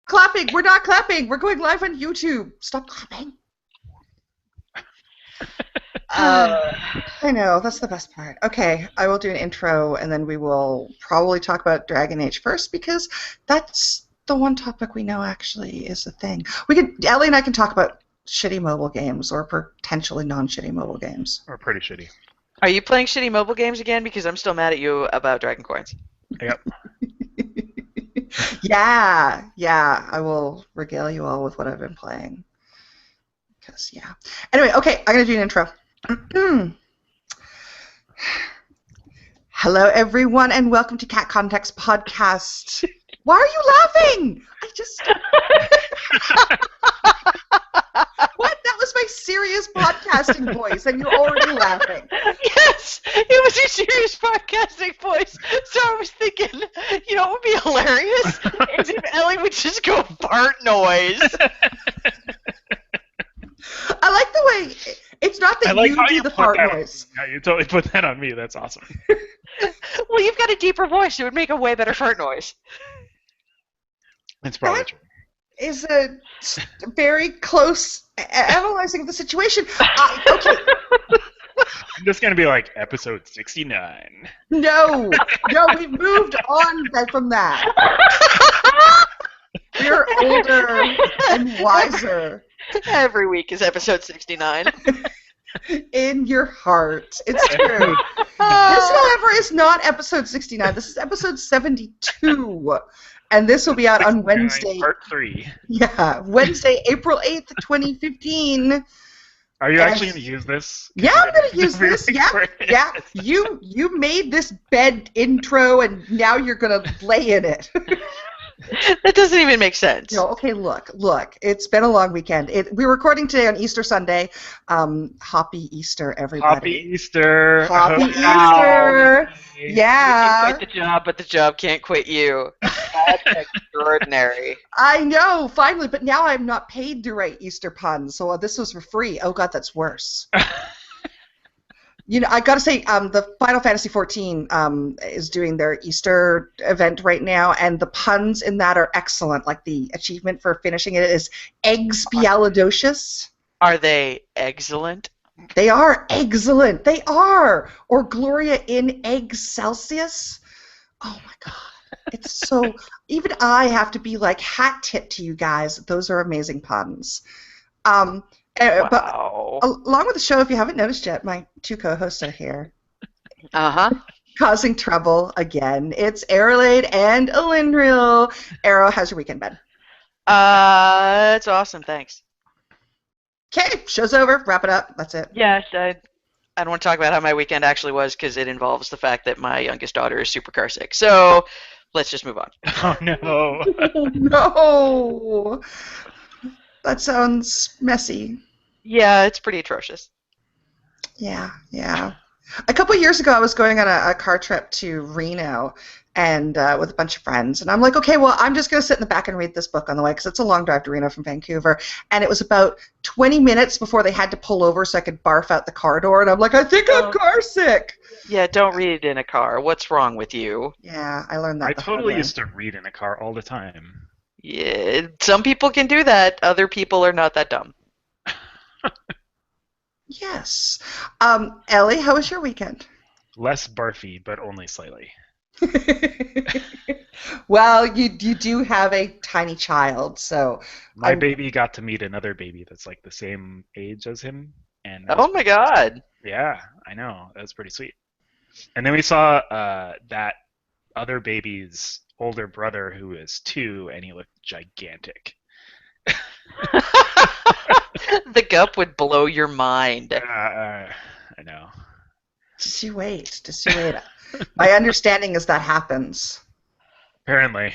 clapping. We're not clapping. We're going live on YouTube. Stop clapping. I know, that's the best part. Okay, I will do an intro, and then we will probably talk about Dragon Age first, because that's the one topic we know actually is a thing. Elly and I can talk about shitty mobile games, or potentially non-shitty mobile games. Or pretty shitty. Are you playing shitty mobile games again? Because I'm still mad at you about Dragon Coins. Yep. Yeah, I will regale you all with what I've been playing. Because, yeah. Anyway, okay, I'm going to do an intro. Hello, everyone, and welcome to Cat Context Podcast. Why are you laughing? What? That was my serious podcasting voice, and you're already laughing. Yes, it was your serious podcasting voice. So I was thinking, what would be hilarious is if Elly would just go fart noise. I like the way it's not that you do the fart noise. Yeah, you totally put that on me. That's awesome. Well, you've got a deeper voice. It would make a way better fart noise. It's probably true. Is a very close analyzing of the situation. Okay. I'm just going to be like episode 69. No, we've moved on from that. We're older and wiser. Every week is episode 69. In your heart. It's true. This, however, is not episode 69. This is episode 72. And this will be out on Wednesday. Part 3. Yeah, Wednesday, April 8th, 2015. Are you actually going to use this? Yeah, I'm going to use this. Yeah. You made this bed intro, and now you're going to lay in it. That doesn't even make sense. Okay, look. It's been a long weekend. We're recording today on Easter Sunday. Happy Easter, everybody. Happy Easter. Happy Easter. Yeah. You can quit the job, but the job can't quit you. That's extraordinary. I know, finally, but now I'm not paid to write Easter puns, so this was for free. Oh, God, that's worse. I got to say, the Final Fantasy XIV is doing their Easter event right now, and the puns in that are excellent. Like, the achievement for finishing it is Expialidocious. Are they excellent? They are excellent. They are. Or Gloria in Eggs Celsius. Oh, my God. It's so... Even I have to be, like, hat tip to you guys. Those are amazing puns. Wow. But along with the show, if you haven't noticed yet, my two co-hosts are here. Uh-huh. Causing trouble again. It's Arrowlade and Elendril. Arrow, how's your weekend been? It's awesome, thanks. Okay, show's over. Wrap it up. That's it. Yes, I don't want to talk about how my weekend actually was because it involves the fact that my youngest daughter is super car sick. So let's just move on. Oh, no. Oh, no. That sounds messy. Yeah, it's pretty atrocious. Yeah. A couple of years ago, I was going on a car trip to Reno and with a bunch of friends, and I'm like, okay, well, I'm just going to sit in the back and read this book on the way because it's a long drive to Reno from Vancouver, and it was about 20 minutes before they had to pull over so I could barf out the car door, and I'm like, I think I'm car sick. Yeah, don't read it in a car. What's wrong with you? Yeah, I learned that. I totally used to read in a car all the time. Yeah, some people can do that. Other people are not that dumb. Yes. Elly, how was your weekend? Less barfy, but only slightly. Well, you do have a tiny child, so... My baby got to meet another baby that's like the same age as him. And oh my God. Yeah, I know. That was pretty sweet. And then we saw that other baby's older brother who is 2, and he looked gigantic. The gup would blow your mind. I know. Just you wait. My understanding is that happens. Apparently.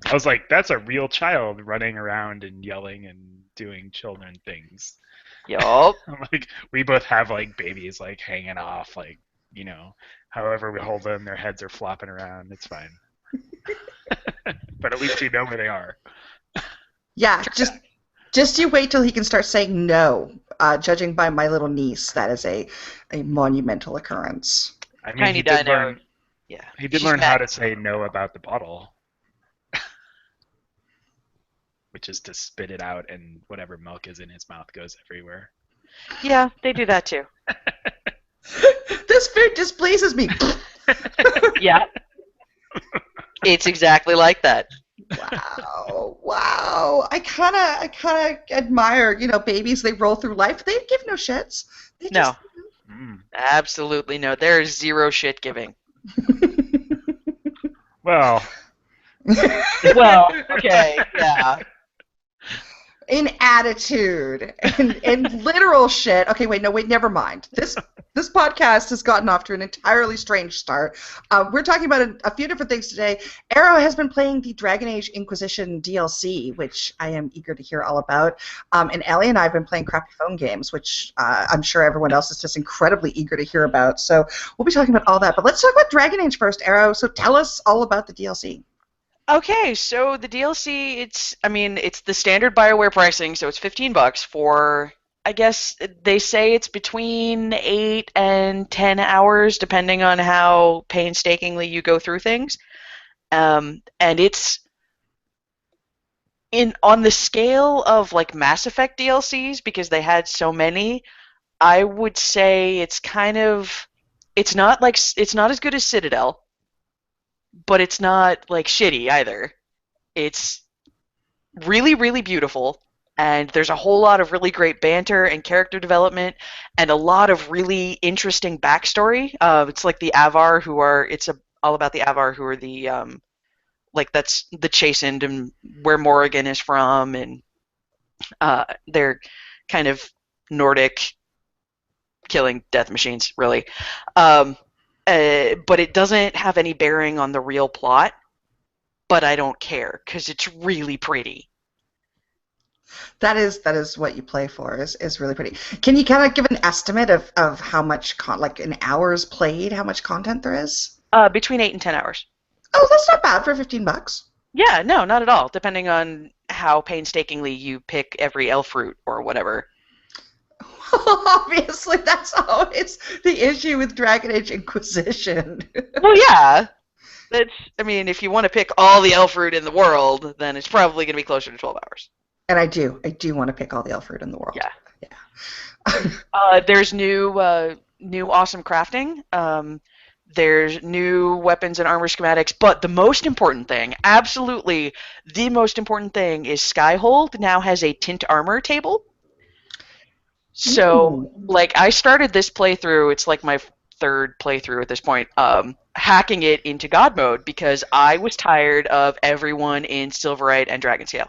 I was like, that's a real child running around and yelling and doing children things. Yup. I'm like, we both have like babies like hanging off, like, however we hold them, their heads are flopping around. It's fine. But at least you know where they are. Yeah, just you wait till he can start saying no. Judging by my little niece, that is a monumental occurrence. I mean, Tiny Dino. Yeah. He did learn how to say no about the bottle. which is to spit it out, and whatever milk is in his mouth goes everywhere. Yeah, they do that too. This food displeases me. Yeah. It's exactly like that. Wow. I kind of admire, babies. They roll through life. They give no shits. They No. just, Absolutely no. There is zero shit giving. Well, Well, okay, yeah. in attitude, in literal shit. Okay, wait, never mind. This podcast has gotten off to an entirely strange start. We're talking about a few different things today. Arrow has been playing the Dragon Age Inquisition DLC, which I am eager to hear all about. And Elly and I have been playing crappy phone games, which I'm sure everyone else is just incredibly eager to hear about. So we'll be talking about all that. But let's talk about Dragon Age first, Arrow. So tell us all about the DLC. Okay, so the DLC, it's the standard BioWare pricing, so it's $15 for, I guess they say it's between 8 and 10 hours, depending on how painstakingly you go through things. And it's on the scale of like Mass Effect DLCs, because they had so many. I would say it's not as good as Citadel, but it's not like shitty either. It's really, really beautiful, and there's a whole lot of really great banter and character development, and a lot of really interesting backstory. It's like the Avar all about the Avar who are the that's the Chastened and where Morrigan is from, and they're kind of Nordic killing death machines, really. But it doesn't have any bearing on the real plot, but I don't care, because it's really pretty. That is what you play for, is really pretty. Can you kind of give an estimate of how much, like in hours played, how much content there is? Between 8 and 10 hours. Oh, that's not bad for $15. Yeah, no, not at all, depending on how painstakingly you pick every elf root or whatever. Obviously, that's always the issue with Dragon Age Inquisition. Well, yeah. If you want to pick all the elf root in the world, then it's probably going to be closer to 12 hours. And I do want to pick all the elf fruit in the world. Yeah. There's new awesome crafting. There's new weapons and armor schematics, but the most important thing, absolutely the most important thing, is Skyhold now has a tint armor table. So, I started this playthrough, it's like my third playthrough at this point, hacking it into God mode, because I was tired of everyone in Silverite and Dragonscale.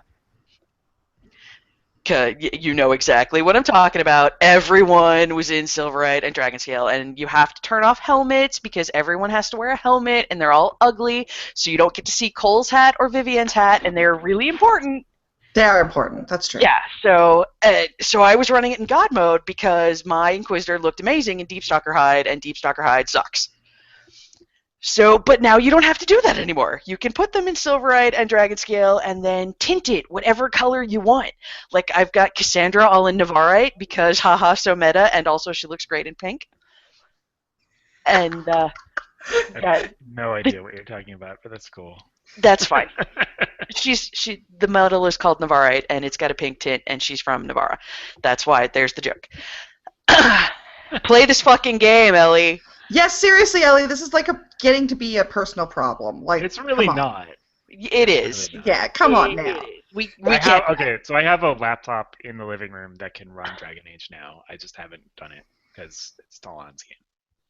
You know exactly what I'm talking about. Everyone was in Silverite and Dragonscale, and you have to turn off helmets because everyone has to wear a helmet, and they're all ugly, so you don't get to see Cole's hat or Vivian's hat, and they're really important. They are important. That's true. Yeah. So I was running it in God mode because my Inquisitor looked amazing in Deepstalker Hide, and Deepstalker Hide sucks. So, but now you don't have to do that anymore. You can put them in Silverite and Dragonscale and then tint it whatever color you want. Like, I've got Cassandra all in Navarite because, haha, so meta, and also she looks great in pink. And, I have no idea what you're talking about, but that's cool. That's fine. The model is called Navarite, and it's got a pink tint, and she's from Navarra. That's why. There's the joke. Play this fucking game, Elly. Yes, seriously, Elly. This is getting to be a personal problem. It's really not. It is. Really not. Yeah, come on now. We can't. So I have a laptop in the living room that can run Dragon Age now. I just haven't done it because it's still on Steam.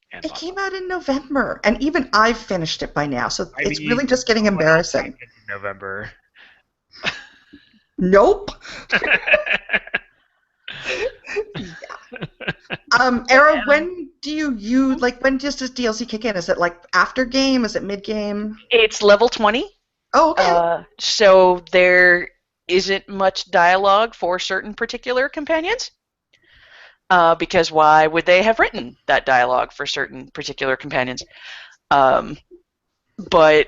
It came out in November, and even I've finished it by now, so it's really just getting embarrassing. In November. Nope. Arrow, when when does this DLC kick in? Is it after game? Is it mid game? It's level 20. Oh, okay. So there isn't much dialogue for certain particular companions. Because why would they have written that dialogue for certain particular companions? But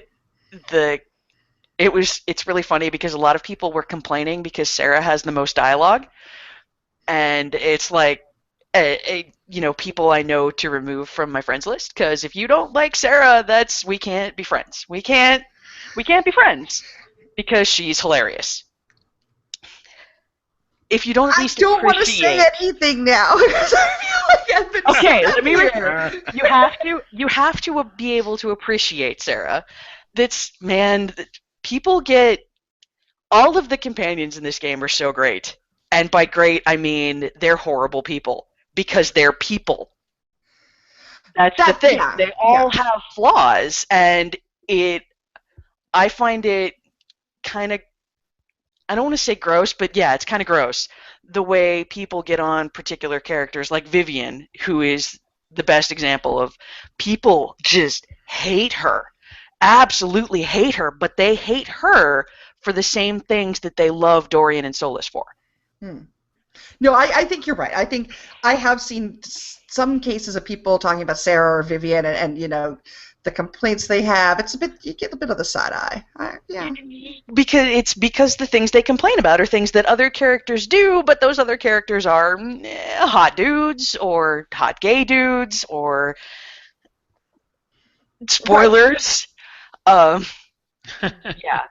it's really funny because a lot of people were complaining because Sarah has the most dialogue, and it's people I know to remove from my friends list, because if you don't like Sarah, we can't be friends. We can't be friends because she's hilarious. if you don't at I least don't want to say appreciate. anything now because I feel like I've been Okay, stuck let me. here. You have to be able to appreciate, Sarah. People get all of the companions in this game are so great, and by great I mean they're horrible people because they're people. That's the thing. Yeah, They yeah. all have flaws, and it. I find it kind of. I don't want to say gross, but yeah, it's kind of gross the way people get on particular characters, like Vivian, who is the best example of people just hate her, absolutely hate her, but they hate her for the same things that they love Dorian and Solus for. Hmm. No, I think you're right. I think I have seen some cases of people talking about Sarah or Vivian and you know, the complaints they have. It's a bit, you get a bit of the side eye. Yeah. Because the things they complain about are things that other characters do, but those other characters are hot dudes or hot gay dudes or spoilers. Right. Yeah.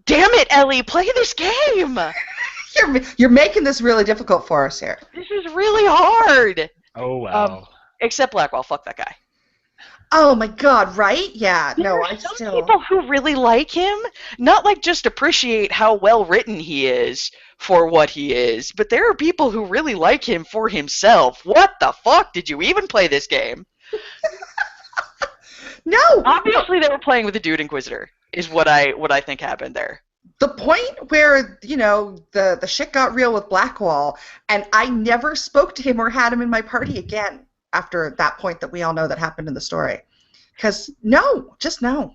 Damn it, Elly, play this game. You're making this really difficult for us here. This is really hard. Oh wow. Except Blackwell, fuck that guy. Oh my God! Right? Yeah. There are some people who really like him, not like just appreciate how well written he is for what he is, but there are people who really like him for himself. What the fuck? Did you even play this game? No. Obviously, they were playing with the Dude Inquisitor. Is what I think happened there. The point where, you know, the shit got real with Blackwall, and I never spoke to him or had him in my party again after that point that we all know that happened in the story. Because just no.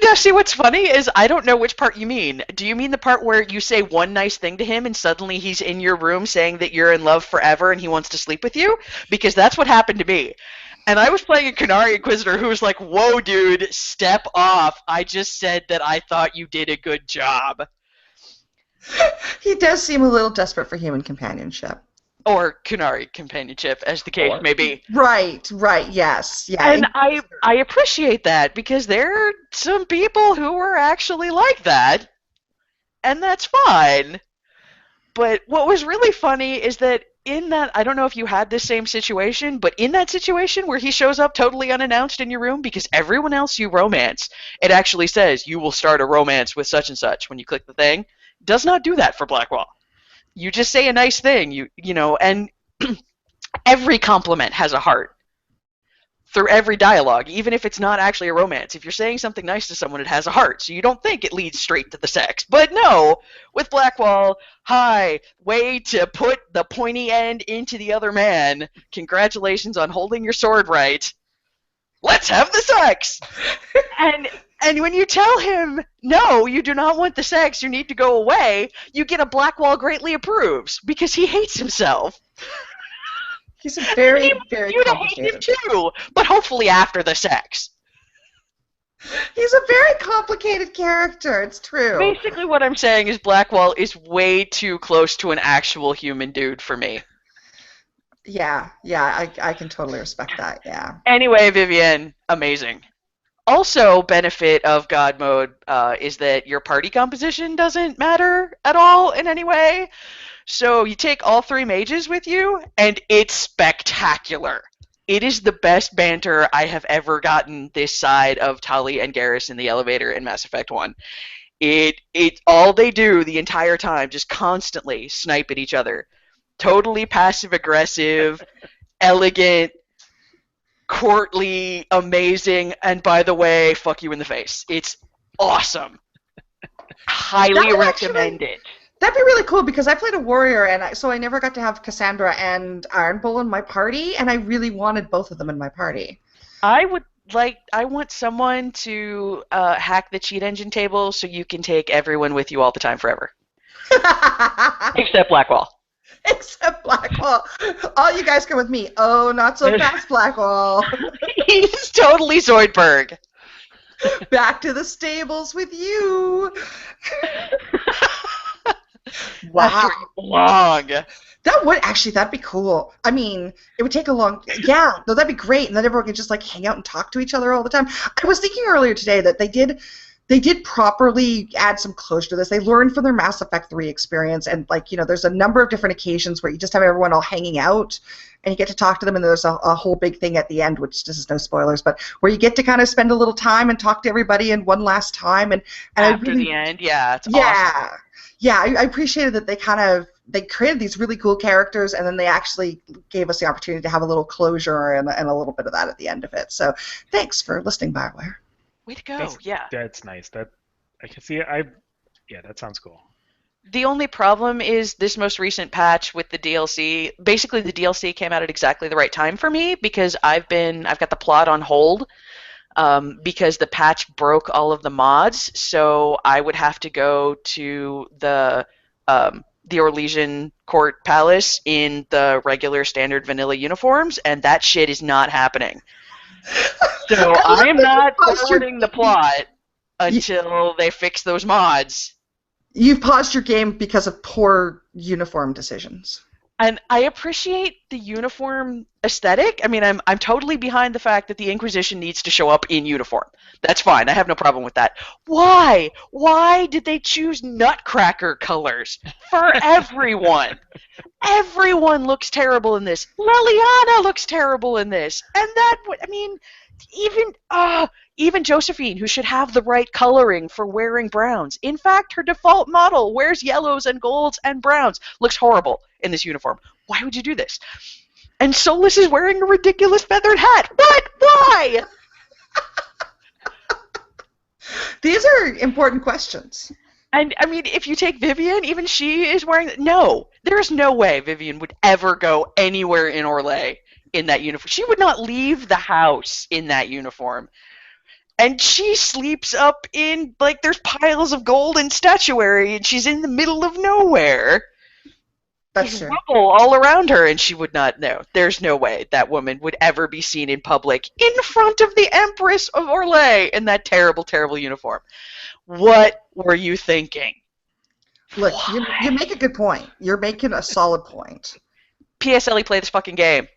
Now, see, what's funny is I don't know which part you mean. Do you mean the part where you say one nice thing to him and suddenly he's in your room saying that you're in love forever and he wants to sleep with you? Because that's what happened to me. And I was playing a Canary Inquisitor who was like, whoa, dude, step off. I just said that I thought you did a good job. He does seem a little desperate for human companionship. Or Canary companionship, as the case may be. Right, yes. Yeah. And I appreciate that, because there are some people who are actually like that, and that's fine. But what was really funny is that in that, I don't know if you had this same situation, but in that situation where he shows up totally unannounced in your room, because everyone else you romance, it actually says you will start a romance with such and such when you click the thing, does not do that for Blackwall. You just say a nice thing, you know, and every compliment has a heart through every dialogue, even if it's not actually a romance. If you're saying something nice to someone, it has a heart, so you don't think it leads straight to the sex. But no, with Blackwall, hi, way to put the pointy end into the other man. Congratulations on holding your sword right. Let's have the sex! And when you tell him, no, you do not want the sex, you need to go away, you get a Blackwall greatly approves, because he hates himself. He's a very, very complicated. You hate him too, but hopefully after the sex. He's a very complicated character, it's true. Basically what I'm saying is Blackwall is way too close to an actual human dude for me. Yeah, I can totally respect that, yeah. Anyway, Vivian, amazing. Also, benefit of God mode is that your party composition doesn't matter at all in any way. So you take all 3 mages with you, and it's spectacular. It is the best banter I have ever gotten this side of Tali and Garrus in the elevator in Mass Effect 1. It all they do the entire time, just constantly snipe at each other. Totally passive-aggressive, elegant, courtly, amazing, and by the way, fuck you in the face. It's awesome. Highly recommend it. That'd be really cool, because I played a warrior, and so I never got to have Cassandra and Iron Bull in my party, and I really wanted both of them in my party. I want someone to hack the cheat engine table so you can take everyone with you all the time forever. Except Blackwall. Except Blackwall. All you guys come with me. Oh, not so fast, Blackwall. He's totally Zoidberg. Back to the stables with you. Wow. Long. That'd be cool. I mean, it would take a long, yeah, no, that'd be great, and then everyone could just, like, hang out and talk to each other all the time. I was thinking earlier today that they did they did properly add some closure to this. They learned from their Mass Effect 3 experience, and like, you know, there's a number of different occasions where you just have everyone all hanging out, and you get to talk to them, and there's a whole big thing at the end, which this is no spoilers, but where you get to kind of spend a little time and talk to everybody in one last time, and After the end, yeah, it's awesome. Yeah, I appreciated that they created these really cool characters, and then they actually gave us the opportunity to have a little closure and a little bit of that at the end of it. So thanks for listening, BioWare. Way to go, yeah. That's nice. That I can see. Yeah, that sounds cool. The only problem is this most recent patch with the DLC. Basically, the DLC came out at exactly the right time for me because I've got the plot on hold because the patch broke all of the mods. So I would have to go to the Orlesian Court Palace in the regular standard vanilla uniforms, and that shit is not happening. So I am not forwarding the plot until they fix those mods. You've paused your game because of poor uniform decisions. And I appreciate the uniform aesthetic. I mean, I'm totally behind the fact that the Inquisition needs to show up in uniform. That's fine. I have no problem with that. Why? Why did they choose nutcracker colors for everyone? Everyone looks terrible in this. Liliana looks terrible in this. And even Josephine, who should have the right coloring for wearing browns. In fact, her default model wears yellows and golds and browns. Looks horrible in this uniform. Why would you do this? And Solus is wearing a ridiculous feathered hat. What? Why? These are important questions. And, I mean, if you take Vivian, even she is wearing... No, there's no way Vivian would ever go anywhere in Orlais in that uniform. She would not leave the house in that uniform. And she sleeps up in, like, there's piles of gold and statuary, and she's in the middle of nowhere. That's true. Rubble all around her, and she would not know. There's no way that woman would ever be seen in public in front of the Empress of Orlais in that terrible, terrible uniform. What were you thinking? Look, you make a good point. You're making a solid point. P.S. Elly, play this fucking game.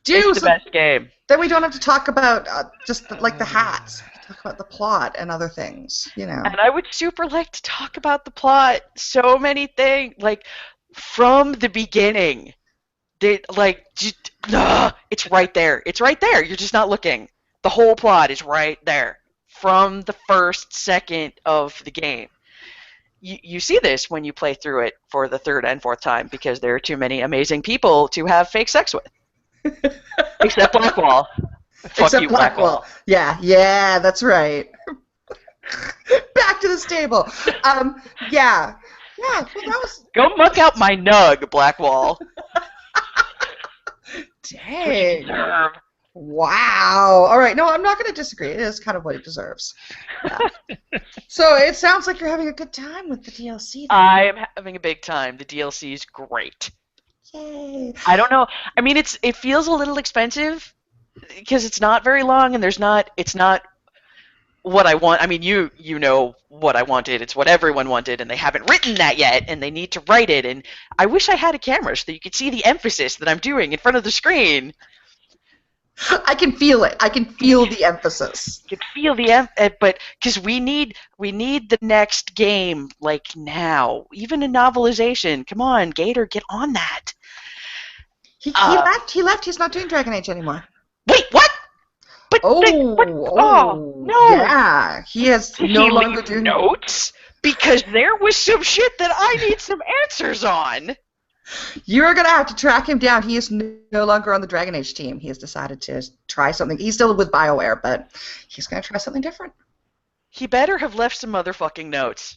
It's the best game. Then we don't have to talk about just the hats. We can talk about the plot and other things, you know. And I would super like to talk about the plot. So many things, like from the beginning. It's right there. It's right there. You're just not looking. The whole plot is right there from the first second of the game. You see this when you play through it for the third and fourth time because there are too many amazing people to have fake sex with. Except Blackwall. Fuck you, Blackwall. Yeah, that's right. Back to the stable. Yeah. Well, that was... Go muck out my nug, Blackwall. Dang. Wow. All right. No, I'm not going to disagree. It is kind of what it deserves. Yeah. So it sounds like you're having a good time with the DLC. Then. I'm having a big time. The DLC is great. Yay. I don't know. I mean, it feels a little expensive because it's not very long and it's not what I want. I mean, you know what I wanted. It's what everyone wanted, and they haven't written that yet, and they need to write it. And I wish I had a camera so that you could see the emphasis that I'm doing in front of the screen. I can feel it. I can feel the emphasis. You can feel but because we need the next game like now, even a novelization. Come on, Gator, get on that. He left. He left. He's not doing Dragon Age anymore. Wait, what? But no. Yeah, he is no longer doing notes because there was some shit that I need some answers on. You're going to have to track him down. He is no longer on the Dragon Age team. He has decided to try something. He's still with BioWare, but he's going to try something different. He better have left some motherfucking notes.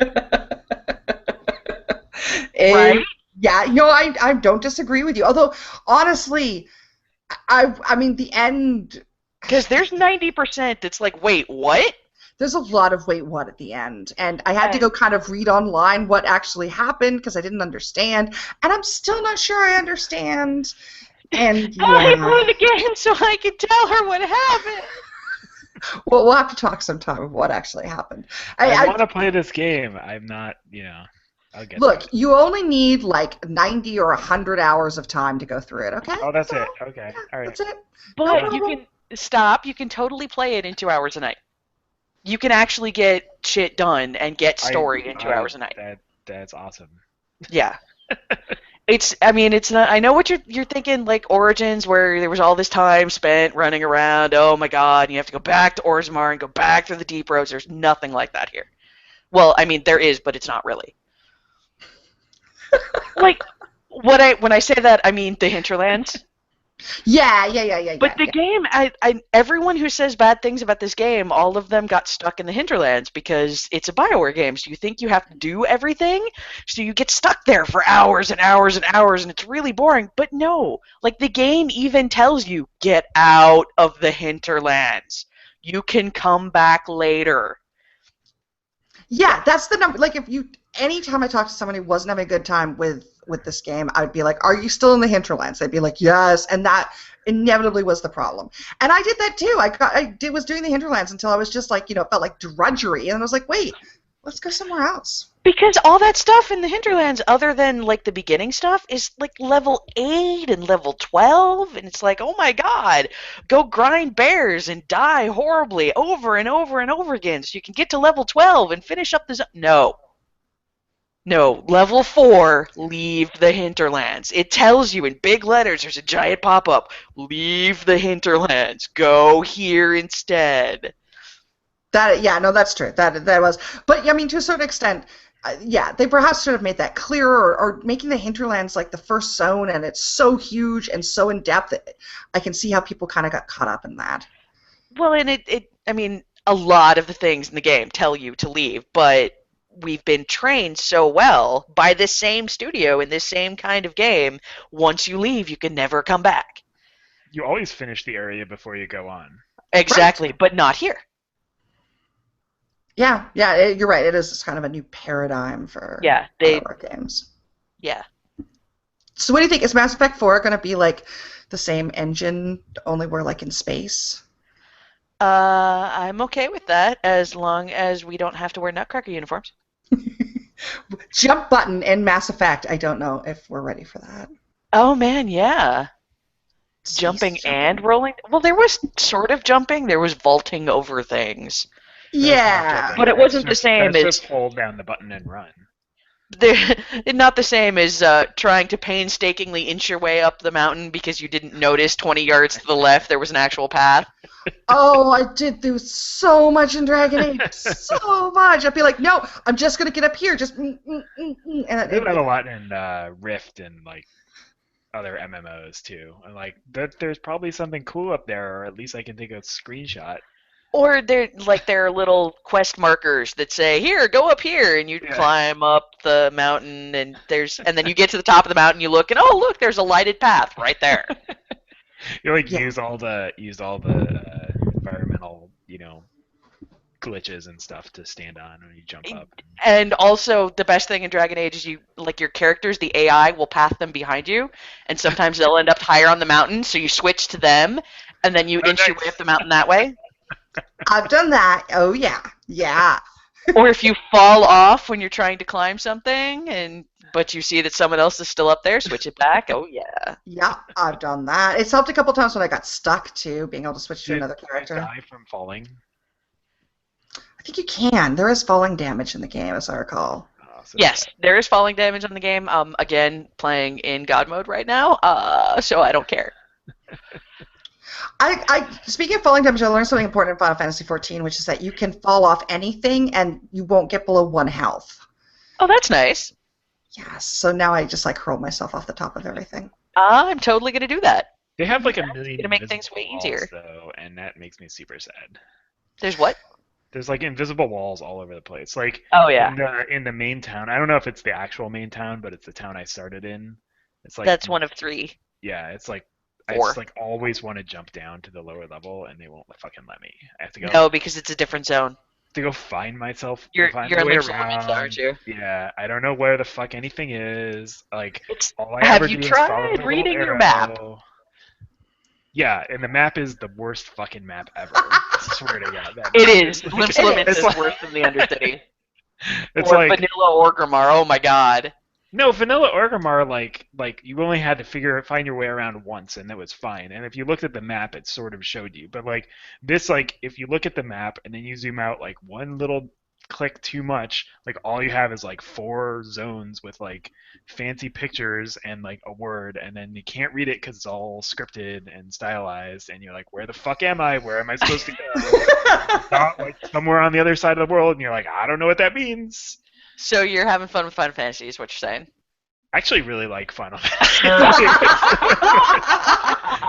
Right? Yeah, I don't disagree with you. Although, honestly, I mean, the end... Because there's 90% that's like, wait, what? There's a lot of wait, what at the end. And I had to go kind of read online what actually happened because I didn't understand. And I'm still not sure I understand. And I play the game so I can tell her what happened. Well, we'll have to talk sometime of what actually happened. I want to play this game. I'm not, I'll get Look, you only need like 90 or 100 hours of time to go through it, okay? Oh, that's it. Okay. All right. That's it. But you can stop. You can totally play it in 2 hours a night. You can actually get shit done and get story in 2 hours a night. That's awesome. Yeah. It's not. I know what you're thinking, like Origins, where there was all this time spent running around. Oh my god, and you have to go back to Orzammar and go back to the Deep Roads. There's nothing like that here. Well, I mean, there is, but it's not really. Like, when I say that, I mean the hinterlands. Yeah. But the game, everyone who says bad things about this game, all of them got stuck in the hinterlands because it's a BioWare game. So you think you have to do everything, so you get stuck there for hours and hours and hours, and it's really boring. But no, like the game even tells you, get out of the hinterlands. You can come back later. Yeah, that's the number. Like, anytime I talk to somebody who wasn't having a good time with this game, I'd be like, "Are you still in the hinterlands?" They'd be like, "Yes," and that inevitably was the problem. And I did that too. Was doing the hinterlands until I was just like, it felt like drudgery, and I was like, "Wait, let's go somewhere else." Because all that stuff in the hinterlands, other than like the beginning stuff, is like level 8 and level 12, and it's like, oh my god, go grind bears and die horribly over and over and over again so you can get to level 12 and finish up the No, level 4, leave the hinterlands. It tells you in big letters, there's a giant pop-up, leave the hinterlands, go here instead. That's true. That was, but I mean, to a certain extent, they perhaps should have made that clearer, or making the hinterlands like the first zone, and it's so huge and so in depth. I can see how people kind of got caught up in that. Well, and I mean, a lot of the things in the game tell you to leave, but we've been trained so well by this same studio in this same kind of game. Once you leave, you can never come back. You always finish the area before you go on. Exactly, right. But not here. Yeah, you're right. It is kind of a new paradigm for horror games. Yeah. So what do you think? Is Mass Effect 4 going to be like the same engine, only we're like in space? I'm okay with that, as long as we don't have to wear Nutcracker uniforms. Jump button in Mass Effect. I don't know if we're ready for that. Oh man, yeah. Jumping and rolling. Well, there was sort of jumping. There was vaulting over things. Yeah, but it wasn't the same as just hold down the button and run. Not the same as trying to painstakingly inch your way up the mountain because you didn't notice 20 yards to the left there was an actual path. Oh, I did do so much in Dragon Age, so much. I'd be like, no, I'm just gonna get up here, just. And I do that a lot in Rift and like other MMOs too. And like, there's probably something cool up there, or at least I can take a screenshot. Or there are little quest markers that say, "Here, go up here," and you climb up the mountain, and then you get to the top of the mountain, you look, and oh look, there's a lighted path right there. You use all the environmental, glitches and stuff to stand on when you jump up. And also, the best thing in Dragon Age is your characters, the AI will path them behind you, and sometimes they'll end up higher on the mountain, so you switch to them, and then you inch your way up the mountain that way. I've done that. Oh yeah. Or if you fall off when you're trying to climb something, but you see that someone else is still up there, switch it back. Oh yeah. Yeah, I've done that. It's helped a couple times when I got stuck too, being able to switch to another character. Did you die from falling? I think you can. There is falling damage in the game, as I recall. Yes, there is falling damage on the game. Again, playing in God mode right now, so I don't care. Speaking of falling damage, I learned something important in Final Fantasy XIV, which is that you can fall off anything and you won't get below 1 health. Oh, that's nice. Yes, so now I just hurl myself off the top of everything. I'm totally going to do that. They have like a million to make things way easier, though, and that makes me super sad. There's what? There's like invisible walls all over the place. Like, oh yeah, in the main town. I don't know if it's the actual main town, but it's the town I started in. It's like that's one of 3. Yeah, it's like 4. I just always want to jump down to the lower level, and they won't fucking let me. I have to go. No, because it's a different zone. To go find myself. You're in Lynch Limits, aren't you? Yeah, I don't know where the fuck anything is. Like, have you tried reading your map? Yeah, and the map is the worst fucking map ever. I swear to God. It is. Lynch Limits is worse than the Undercity. It's or Vanilla Orgrimmar. Oh my God. No, Vanilla Orgrimmar, like you only had to find your way around once, and that was fine. And if you looked at the map, it sort of showed you. But like this, like if you look at the map and then you zoom out like one little click too much, like all you have is like 4 zones with like fancy pictures and like a word, and then you can't read it because it's all scripted and stylized, and you're like, where the fuck am I? Where am I supposed to go? Not like somewhere on the other side of the world, and you're like, I don't know what that means. So you're having fun with Final Fantasy, is what you're saying? I actually really like Final Fantasy.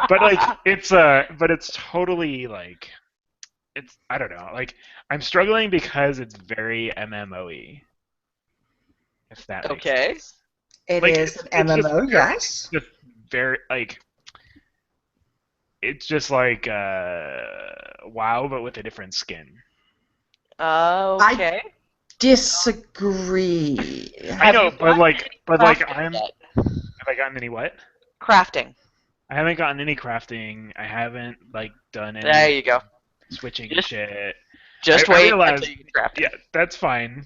But it's totally like it's I don't know. Like I'm struggling because it's very MMO-y. If that makes Okay. sense. It Like is an MMO, yes. Just very like it's just like WoW but with a different skin. Okay. Disagree. I know, but like Crafting yet? have I gotten any what? Crafting. I haven't gotten any crafting. I haven't like done any There you go. switching Just- shit. Just I wait realized- until you can craft it. Yeah, that's fine.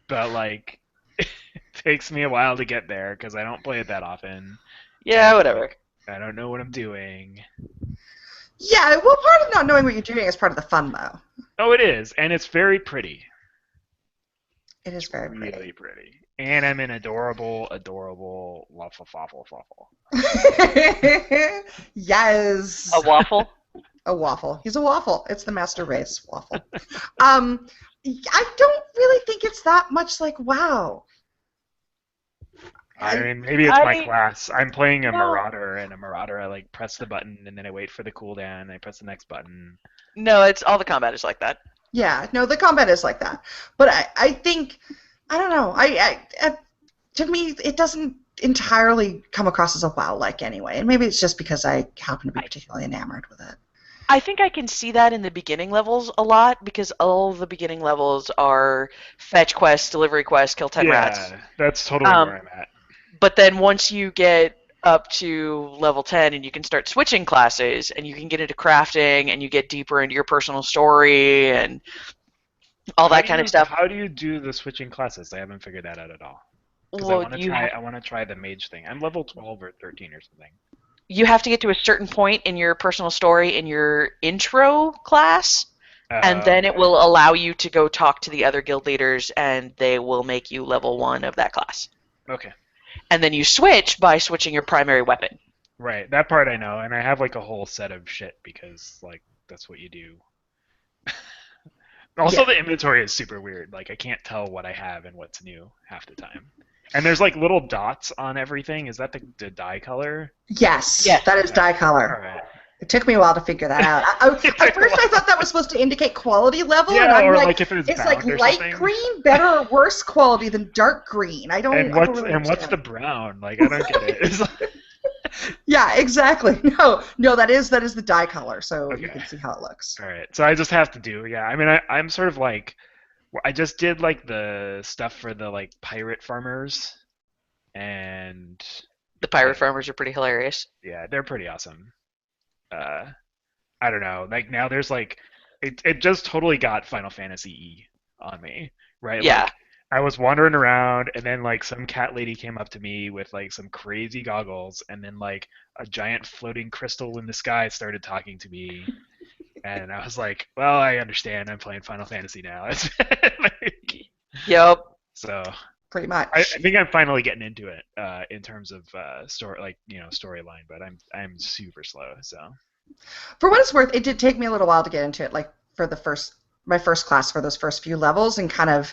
But like it takes me a while to get there because I don't play it that often. Yeah, whatever. I don't know what I'm doing. Yeah, well, part of not knowing what you're doing is part of the fun, though. Oh, it is, and it's very pretty. It is very pretty. Really pretty. And I'm an adorable waffle. Yes. A waffle? A waffle. He's a waffle. It's the master race waffle. I don't really think it's that much like WoW. I mean, maybe it's my I- class. I'm playing a No. Marauder, and a Marauder, I like press the button, and then I wait for the cooldown, and I press the next button. No, it's all the combat is like that. Yeah, no, the combat is like that. But I think, I don't know. To me, it doesn't entirely come across as a WoW-like anyway. And maybe it's just because I happen to be particularly enamored with it. I think I can see that in the beginning levels a lot because all the beginning levels are fetch quests, delivery quests, kill 10 rats. Yeah, that's totally where I'm at. But then once you get up to level 10 and you can start switching classes and you can get into crafting and you get deeper into your personal story and all that kind of stuff. How do you do the switching classes? I haven't figured that out at all. Because Well, I want to try the mage thing. I'm level 12 or 13 or something. you have to get to a certain point in your personal story in your intro class, and then it will allow you to go talk to the other guild leaders and they will make you level 1 of that class. Okay. And then you switch by switching your primary weapon. Right, that part I know, and I have like a whole set of shit because like that's what you do. Also, the inventory is super weird. Like I can't tell what I have and what's new half the time. And there's like little dots on everything. Is that the dye color? Yes, Yes. that is dye color. All right. It took me a while to figure that out. At first, I thought that was supposed to indicate quality level, and Yeah, I'm or like, like if it was it's like bound or light something. green, better or worse quality than dark green. I don't. And I don't what's really what's understand. the brown? Like I don't get it. It's like, Yeah, exactly. No, that is the dye color, so you Okay. can see how it looks. all right, so I just have to do. Yeah, I mean I'm sort of like I just did like the stuff for the like pirate farmers, and The pirate farmers are pretty hilarious. yeah, they're pretty awesome. I don't know. Like now there's like it just totally got Final Fantasy E on me, right? Yeah. Like, I was wandering around and then like some cat lady came up to me with like some crazy goggles and then like a giant floating crystal in the sky started talking to me. And I was like, well, I understand. I'm playing Final Fantasy now. Yep. So Pretty much. I think I'm finally getting into it in terms of story, like storyline. But I'm super slow. So For what it's worth, it did take me a little while to get into it. Like for my first class for those first few levels, and kind of.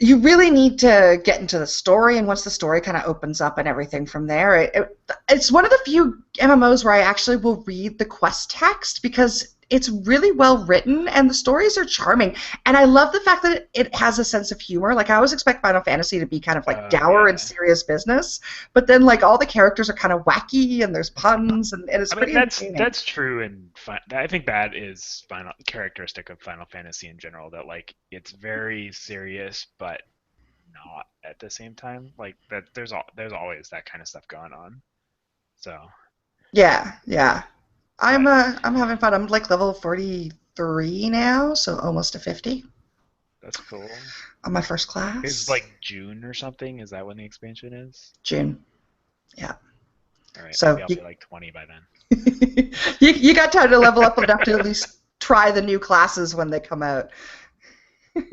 You really need to get into the story, and once the story kind of opens up and everything from there, it's one of the few MMOs where I actually will read the quest text because it's really well written and the stories are charming. And I love the fact that it has a sense of humor. Like I always expect Final Fantasy to be kind of like dour and serious business, but then like all the characters are kind of wacky and there's puns and it's pretty entertaining. That's true, and I think that is characteristic of Final Fantasy in general. That like it's very serious, but not at the same time. Like that, there's always that kind of stuff going on. So Yeah. I'm having fun. I'm like level 43 now, so almost to 50. That's cool. on my first Is class. like June or something? Is that when the expansion is? June. Yeah. All right, So maybe I'll you be like 20 by then. you got time to level up enough to at least try the new classes when they come out.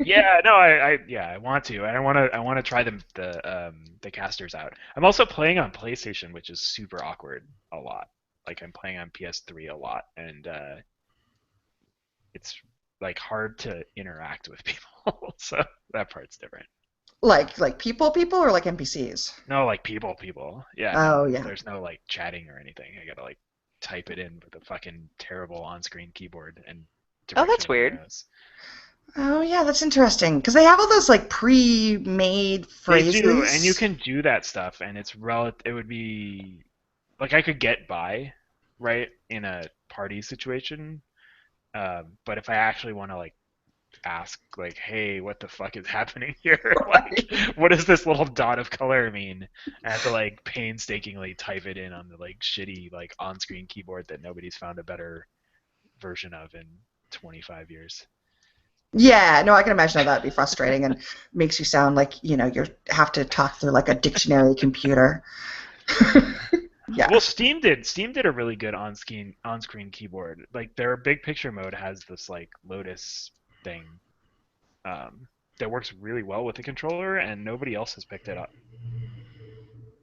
Yeah, no, I want to. I want to try the casters out. I'm also playing on PlayStation, which is super awkward a lot. Like I'm playing on PS3 a lot, and it's like hard to interact with people. So that part's different. Like people or like NPCs? No, like people. Yeah, no, Oh yeah. there's no like chatting or anything. I gotta like type it in with a fucking terrible on-screen keyboard and Oh, that's directional weird. arrows. Oh yeah, that's interesting because they have all those like pre-made They do, and you phrases. can do that stuff, and it would be like I could get by, right, in a party situation. But if I actually want to like ask, like, hey, what the fuck is happening here? Like, Right. what does this little dot of color mean? I have to like painstakingly type it in on the like shitty like on-screen keyboard that nobody's found a better version of in 25 years. Yeah, no, I can imagine how that'd be frustrating and makes you sound like, you have to talk through like a dictionary computer. Well, Yeah. Steam did a really good on-screen keyboard. Like their big picture mode has this like Lotus thing um, that works really well with the controller, and nobody else has picked it up.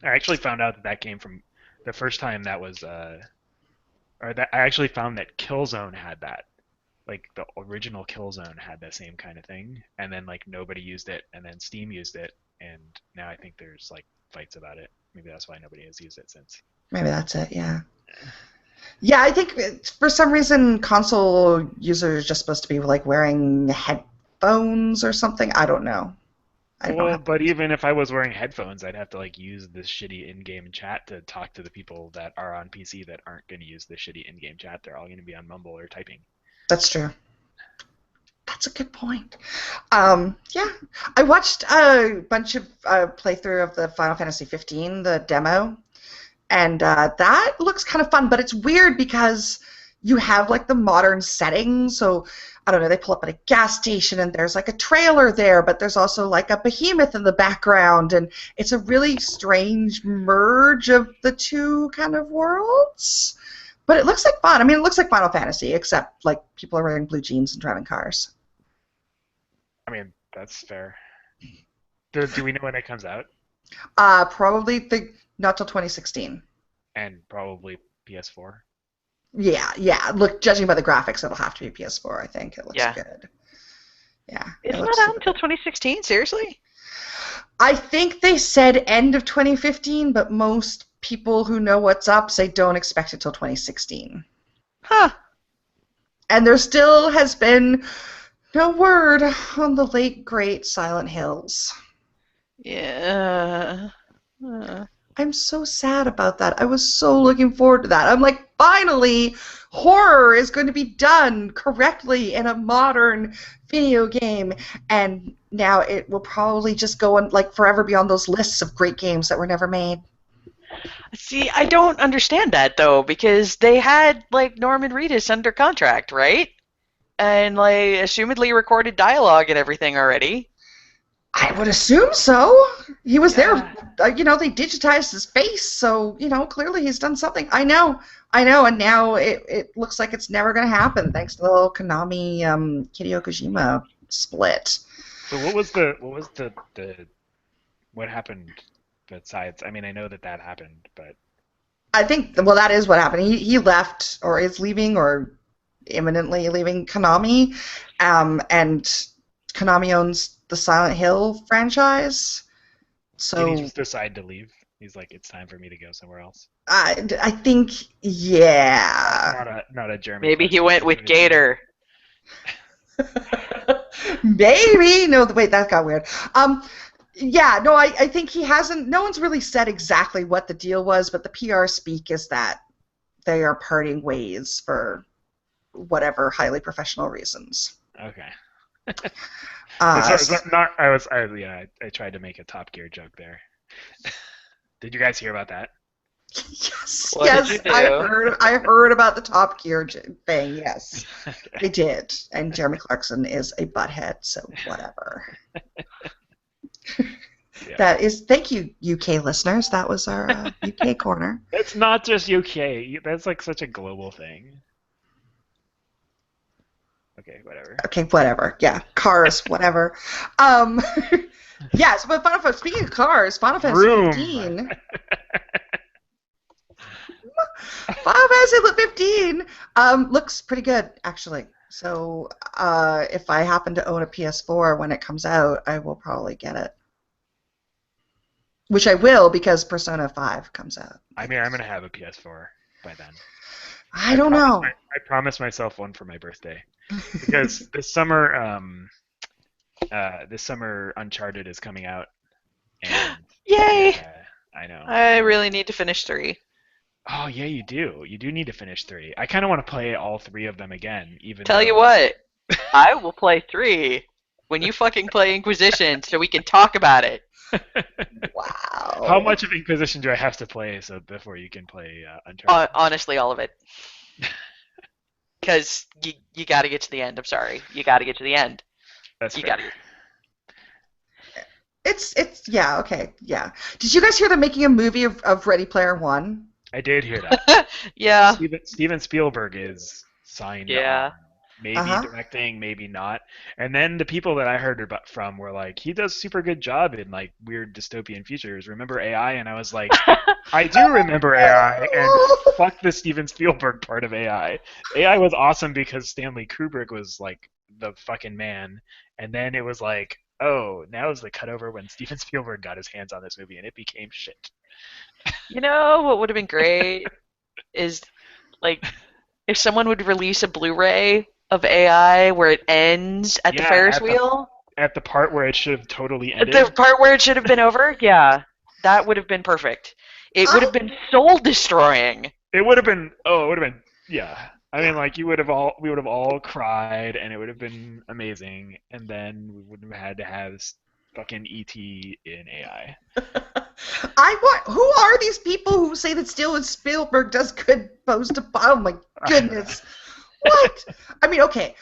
I actually found out that came from the first time that was, or that I actually found that Killzone had that. Like the original Killzone had the same kind of thing, and then like nobody used it, and then Steam used it, and now I think there's like fights about it. Maybe that's why nobody has used it since. Maybe that's it, yeah. Yeah, I think for some reason console users are just supposed to be like wearing headphones or something. I don't know. I don't Well, have. but even if I was wearing headphones, I'd have to like use this shitty in-game chat to talk to the people that are on PC that aren't going to use the shitty in-game chat. They're all going to be on Mumble or typing. That's true. That's a good point. Yeah, I watched a bunch of playthrough of the Final Fantasy 15, the demo, and that looks kind of fun. But it's weird because you have like the modern setting. So I don't know. They pull up at a gas station, and there's like a trailer there, but there's also like a behemoth in the background, and it's a really strange merge of the two kind of worlds. But it looks like fun. I mean, it looks like Final Fantasy, except like people are wearing blue jeans and driving cars. I mean, that's fair. Do we know when it comes out? Probably not till 2016. And probably PS4. Yeah, yeah. Look, judging by the graphics, it'll have to be PS4. I think it looks Yeah. good. Yeah, it It's looks not out super until good. 2016. Seriously? I think they said end of 2015, but most people who know what's up say don't expect it till 2016. Huh. And there still has been no word on the late great Silent Hills. Yeah. I'm so sad about that. I was so looking forward to that. I'm like, finally, horror is going to be done correctly in a modern video game, and now it will probably just go on like forever be on those lists of great games that were never made. See, I don't understand that though, because they had like Norman Reedus under contract, right? And like assumedly recorded dialogue and everything already. I would assume so. He was there. Yeah. They digitized his face, so clearly he's done something. I know, and now it looks like it's never going to happen thanks to the whole Konami Hideo Kojima split. So what happened besides? I mean, I know that happened, but I think, well, that is what happened. He left, or is leaving, or imminently leaving Konami, and Konami owns the Silent Hill franchise. did he So just decide to leave? He's like, it's time for me to go somewhere else. I think, yeah. Not a Jeremy Maybe he Clarkson went with situation. Gator. Maybe. No, wait, that got weird. Yeah, no, I think he hasn't. No one's really said exactly what the deal was, but the PR speak is that they are parting ways for whatever highly professional reasons. Okay. Uh, It's not. I tried to make a Top Gear joke there. Did you guys hear about that? Yes, What did yes, you do? I heard about the Top Gear thing. Yes, Okay. I did. And Jeremy Clarkson is a butthead, so whatever. Yeah. That is. Thank you, UK listeners. That was our UK corner. It's not just UK. That's like such a global thing. Okay, whatever. Okay, whatever. Yeah, cars, whatever. Um, yes, but speaking of cars, Final Fantasy Vroom. 15. Final Fantasy 15 looks pretty good, actually. So if I happen to own a PS4 when it comes out, I will probably get it. Which I will because Persona 5 comes out. I mean, I'm gonna have a PS4 by then. I don't know. I promised myself one for my birthday because this summer Uncharted is coming out, and Yay! I know. I really need to finish 3. Oh yeah, you do. You do need to finish 3. I kind of want to play all 3 of them again, even Tell you though. what, I will play 3 when you fucking play Inquisition so we can talk about it. Wow. How much of Inquisition do I have to play so before you can play Uncharted? Honestly, all of it. Because you got to get to the end. I'm sorry. You got to get to the end. That's You fair. got to. It's yeah, okay, yeah. Did you guys hear they're making a movie of Ready Player One? I did hear that. Yeah. Steven Spielberg is signed Yeah. on. Maybe Uh-huh. directing, maybe not. And then the people that I heard about from were like, he does super good job in like weird dystopian futures. Remember AI? And I was like, I do remember AI, and fuck the Steven Spielberg part of AI. AI was awesome because Stanley Kubrick was like the fucking man, and then it was like, oh, now is the cutover when Steven Spielberg got his hands on this movie, and it became shit. You know what would have been great is like if someone would release a Blu-ray of AI where it ends at the Yeah, Ferris wheel. At the part where it should have totally At ended. the part where it should have been over. Yeah, that would have been perfect. It would have been soul destroying. It would have been. Oh, it would have been. Yeah. I mean, like we would have all cried, and it would have been amazing, and then we wouldn't have had to have fucking ET in AI. Who are these people who say that Steven Spielberg does good post? Oh my goodness! What? I mean, okay.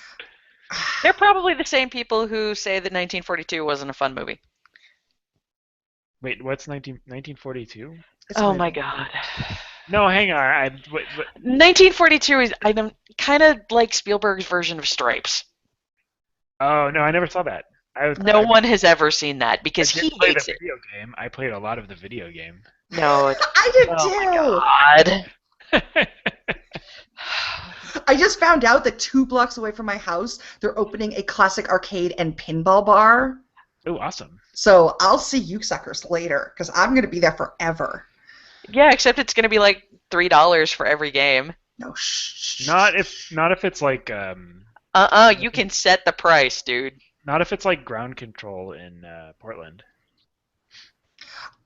They're probably the same people who say that 1942 wasn't a fun movie. Wait, what's 1942? Oh my god. No, hang on. 1942 is I'm kind of like Spielberg's version of Stripes. Oh no, I never saw that. No one has ever seen that because I he did play hates the it. video game. I played a lot of the video game. No, I did oh too. my god. I just found out that 2 blocks away from my house, they're opening a classic arcade and pinball bar. Oh, awesome. So I'll see you suckers later because I'm going to be there forever. Yeah, except it's gonna be like $3 for every game. No, shh. Not if it's like You can set the price, dude. not if it's like Ground Control in Portland.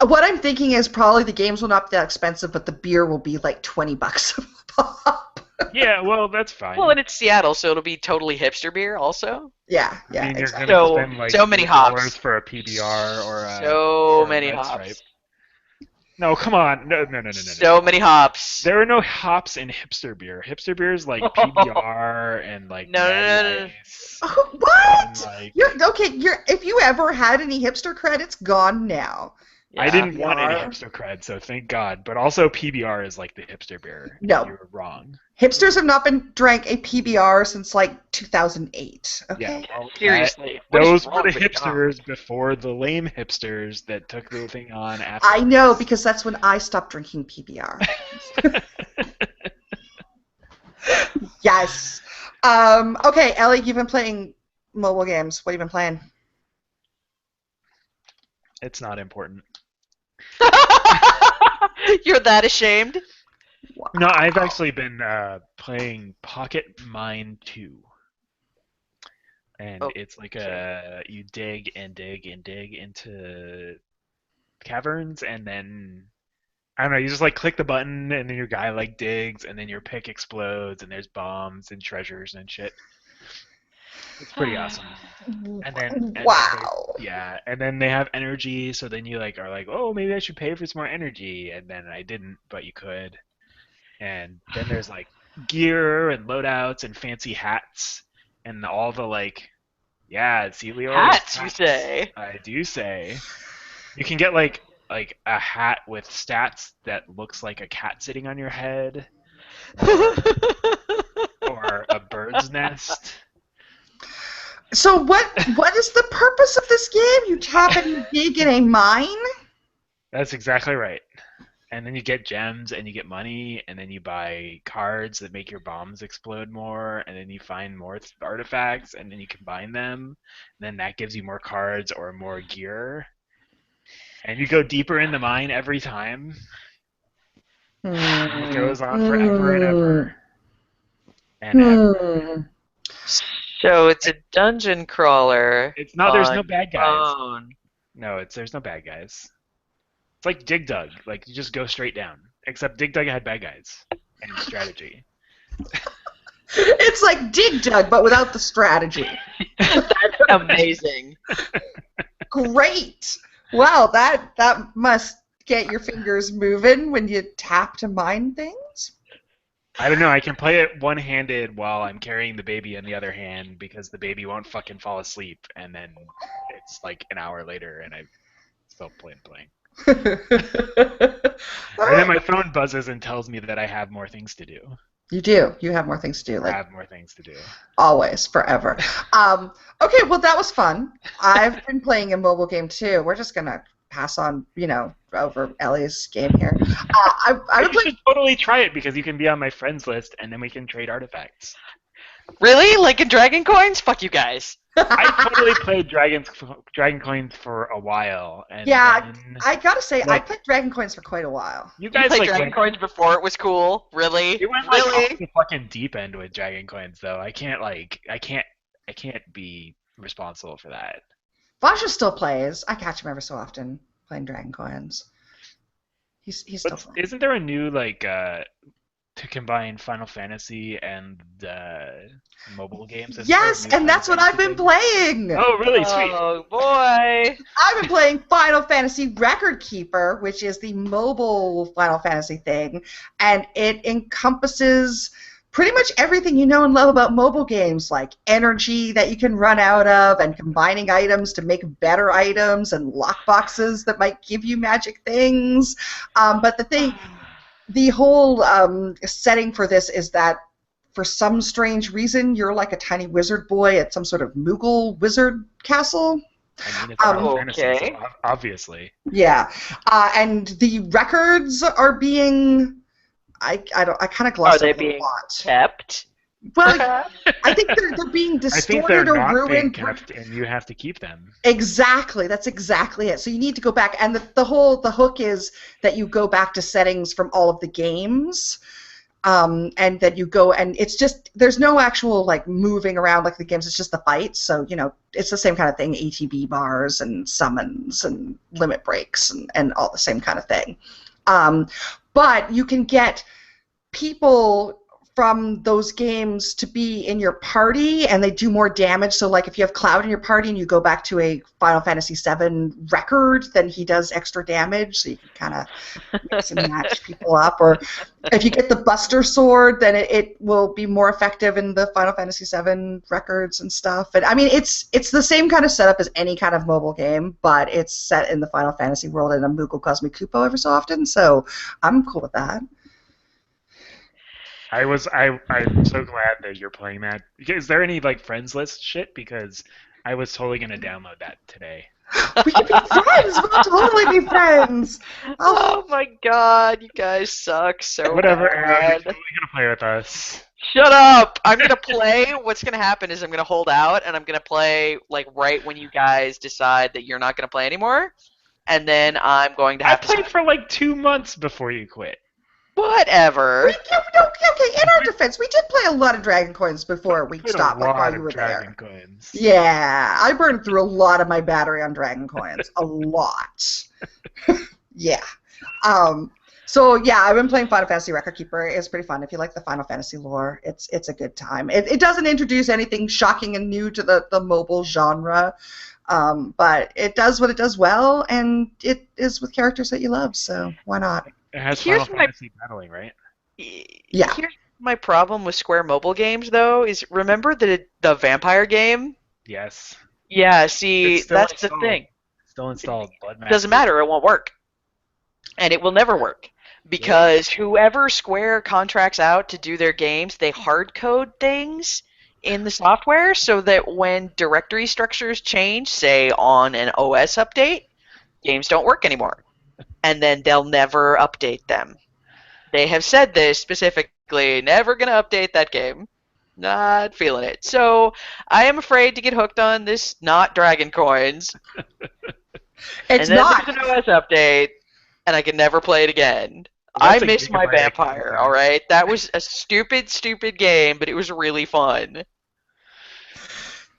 What I'm thinking is probably the games will not be that expensive, but the beer will be like $20 a pop. Yeah, well, that's fine. Well, and it's Seattle, so it'll be totally hipster beer also. Yeah, I mean, you're exactly. gonna So- spend like so many $8 hops. for a PBR or a So many Red hops. Stripe. No, come on. No. So many hops. There are no hops in hipster beer. Hipster beer is like PBR and like No. Natty Ice. Oh, what? And, like, If you ever had any hipster cred, it's gone now. I didn't want any PBR. hipster cred, so thank God. But also PBR is like the hipster beer. No. You were wrong. Hipsters have not been drank a PBR since like 2008. Okay. Yeah, well, Seriously. What is those were wrong the with y'all? hipsters before the lame hipsters that took the thing on after. I know because that's when I stopped drinking PBR. Yes. Okay, Ellie, you've been playing mobile games. What have you been playing? It's not important. You're that ashamed? No, I've actually been playing Pocket Mine 2. And it's like you dig and dig and dig into caverns, and then I don't know, you just like click the button and then your guy like digs and then your pick explodes and there's bombs and treasures and shit. It's pretty awesome. Wow. And then they have energy, so then you like are like, oh, maybe I should pay for some more energy, and then I didn't, but you could. And then there's like gear and loadouts and fancy hats and all the like, yeah, see Liore Hats, you say? I do say. You can get like a hat with stats that looks like a cat sitting on your head, or a bird's nest. So what is the purpose of this game? You tap and you dig in a mine? That's exactly right. And then you get gems and you get money, and then you buy cards that make your bombs explode more, and then you find more artifacts, and then you combine them, and then that gives you more cards or more gear. And you go deeper in the mine every time. And it goes on forever and ever. And ever. So it's a dungeon crawler. It's not. There's no bad guys. No, there's no bad guys. It's like Dig Dug. Like, you just go straight down. Except Dig Dug had bad guys and strategy. It's like Dig Dug, but without the strategy. That's amazing. Great. Wow, that must get your fingers moving when you tap to mine things. I don't know. I can play it one-handed while I'm carrying the baby in the other hand because the baby won't fucking fall asleep, and then it's like an hour later and I'm still playing. And then my phone buzzes and tells me that I have more things to do. You do. You have more things to do. I have more things to do. Always, forever. Okay, well, that was fun. I've been playing a mobile game too. We're just gonna pass on, over Elly's game here. I should totally try it because you can be on my friends list and then we can trade artifacts. Really? Like in Dragon Coins? Fuck you guys. I totally played Dragon Coins for a while. And then, I gotta say, I played Dragon Coins for quite a while. You guys played Dragon Coins before it was cool? Really? You went off the fucking deep end with Dragon Coins, though. I can't be responsible for that. Vasha still plays. I catch him every so often playing Dragon Coins. He's still playing. Isn't there a new to combine Final Fantasy and mobile games? Yes, and that's what I've been playing! Oh, really? Sweet. Oh, boy! I've been playing Final Fantasy Record Keeper, which is the mobile Final Fantasy thing, and it encompasses pretty much everything you know and love about mobile games, like energy that you can run out of, and combining items to make better items, and lockboxes that might give you magic things. But the whole setting for this is that for some strange reason you're like a tiny wizard boy at some sort of Moogle wizard castle. I mean, it's Final Fantasy, so obviously. Yeah, and the records are being... I kind of glossed over a lot. Kept? Well, I think they're being distorted or ruined. I think they're not being kept, and you have to keep them. Exactly, that's exactly it. So you need to go back, and the hook is that you go back to settings from all of the games, and that you go, and it's just there's no actual moving around like the games. It's just the fights. So it's the same kind of thing: ATB bars and summons and limit breaks and all the same kind of thing. But you can get people from those games to be in your party, and they do more damage. So, if you have Cloud in your party and you go back to a Final Fantasy VII record, then he does extra damage, so you can kind of mix and match people up. Or if you get the Buster Sword, then it will be more effective in the Final Fantasy VII records and stuff. And I mean, it's the same kind of setup as any kind of mobile game, but it's set in the Final Fantasy world in a Moogle Cosmic Kupo every so often. So I'm cool with that. I'm so glad that you're playing that. Is there any friends list shit? Because I was totally gonna download that today. We can be friends. We'll totally be friends. Oh my god, you guys suck so Whatever, bad. Aaron, you're totally gonna play with us. Shut up! I'm gonna play. What's gonna happen is I'm gonna hold out, and I'm gonna play right when you guys decide that you're not gonna play anymore, and then I'm going to have I played for 2 months before you quit. Whatever. Okay, in our defense, we did play a lot of Dragon Coins before we stopped while you were Dragon there. Coins. Yeah, I burned through a lot of my battery on Dragon Coins. A lot. Yeah. So yeah, I've been playing Final Fantasy Record Keeper. It's pretty fun. If you like the Final Fantasy lore, it's a good time. It doesn't introduce anything shocking and new to the mobile genre, but it does what it does well, and it is with characters that you love. So why not? It has Final Here's my Fantasy battling, right? Yeah. here's my problem with Square mobile games though is remember the vampire game? Yes. Yeah, It's see, still that's the installed. thing. Still installed. Blood Doesn't Masters. matter, it won't work. And it will never work. Because whoever Square contracts out to do their games, they hard code things in the software so that when directory structures change, say on an OS update, games don't work anymore. And then they'll never update them. They have said this specifically, never gonna update that game. Not feeling it. So I am afraid to get hooked on this not Dragon Coins. And It's then not. there's an OS update, and I can never play it again. Well, I that's a miss my gigabyte of vampire, content. alright? That was a stupid, stupid game, but it was really fun.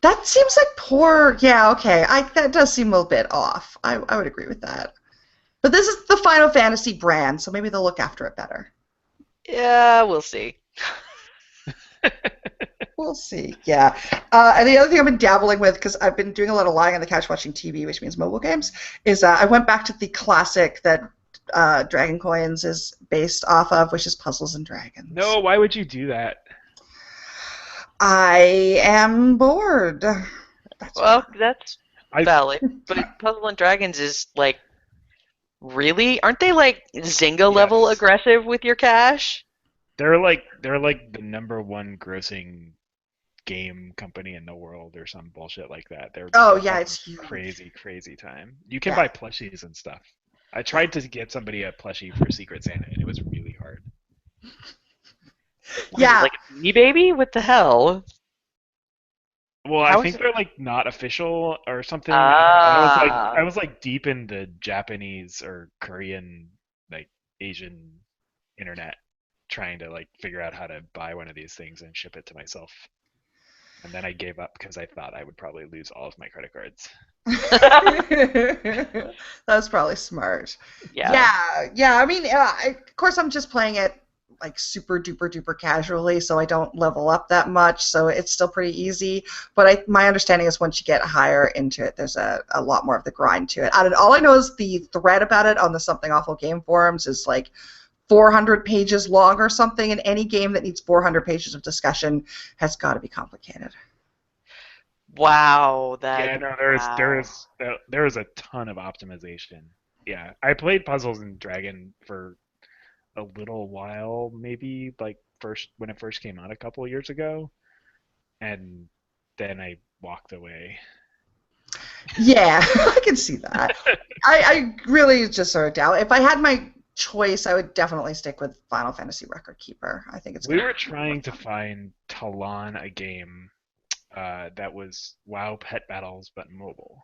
That seems like poor. Yeah, okay. That does seem a little bit off. I would agree with that. But this is the Final Fantasy brand, so maybe they'll look after it better. Yeah, we'll see. We'll see. Yeah. And the other thing I've been dabbling with, because I've been doing a lot of lying on the couch watching TV, which means mobile games, is I went back to the classic that Dragon Coins is based off of, which is Puzzles and Dragons. No, why would you do that? I am bored. That's Well, why. that's I- valid. But Puzzle and Dragons is, like, really? Aren't they, like, Zynga level Yes. aggressive with your cash? They're like the #1 grossing game company in the world or some bullshit like that. They're Oh, they're yeah, having it's huge. crazy time. You can Yeah. buy plushies and stuff. I tried to get somebody a plushie for Secret Santa and it was really hard. Yeah. Like a Beanie Baby? What the hell? Well, How I think is it- they're like not official or something. Ah. I was like deep in the Japanese or Korean, like Asian internet, trying to like figure out how to buy one of these things and ship it to myself. And then I gave up because I thought I would probably lose all of my credit cards. That's probably smart. Yeah. Yeah. I mean, of course, I'm just playing it like super duper duper casually, so I don't level up that much. So it's still pretty easy. But my understanding is once you get higher into it, there's a lot more of the grind to it. All I know is the thread about it on the Something Awful Game forums is like 400 pages long or something, and any game that needs 400 pages of discussion has got to be complicated. Wow. Yeah, no, there is a ton of optimization. Yeah, I played Puzzles and Dragon for a little while, maybe like when it first came out a couple of years ago, and then I walked away. Yeah, I can see that. I really just sort of doubt. If I had my choice, I would definitely stick with Final Fantasy Record Keeper. I think it's. We were trying to find Talon, a game that was WoW Pet Battles but mobile.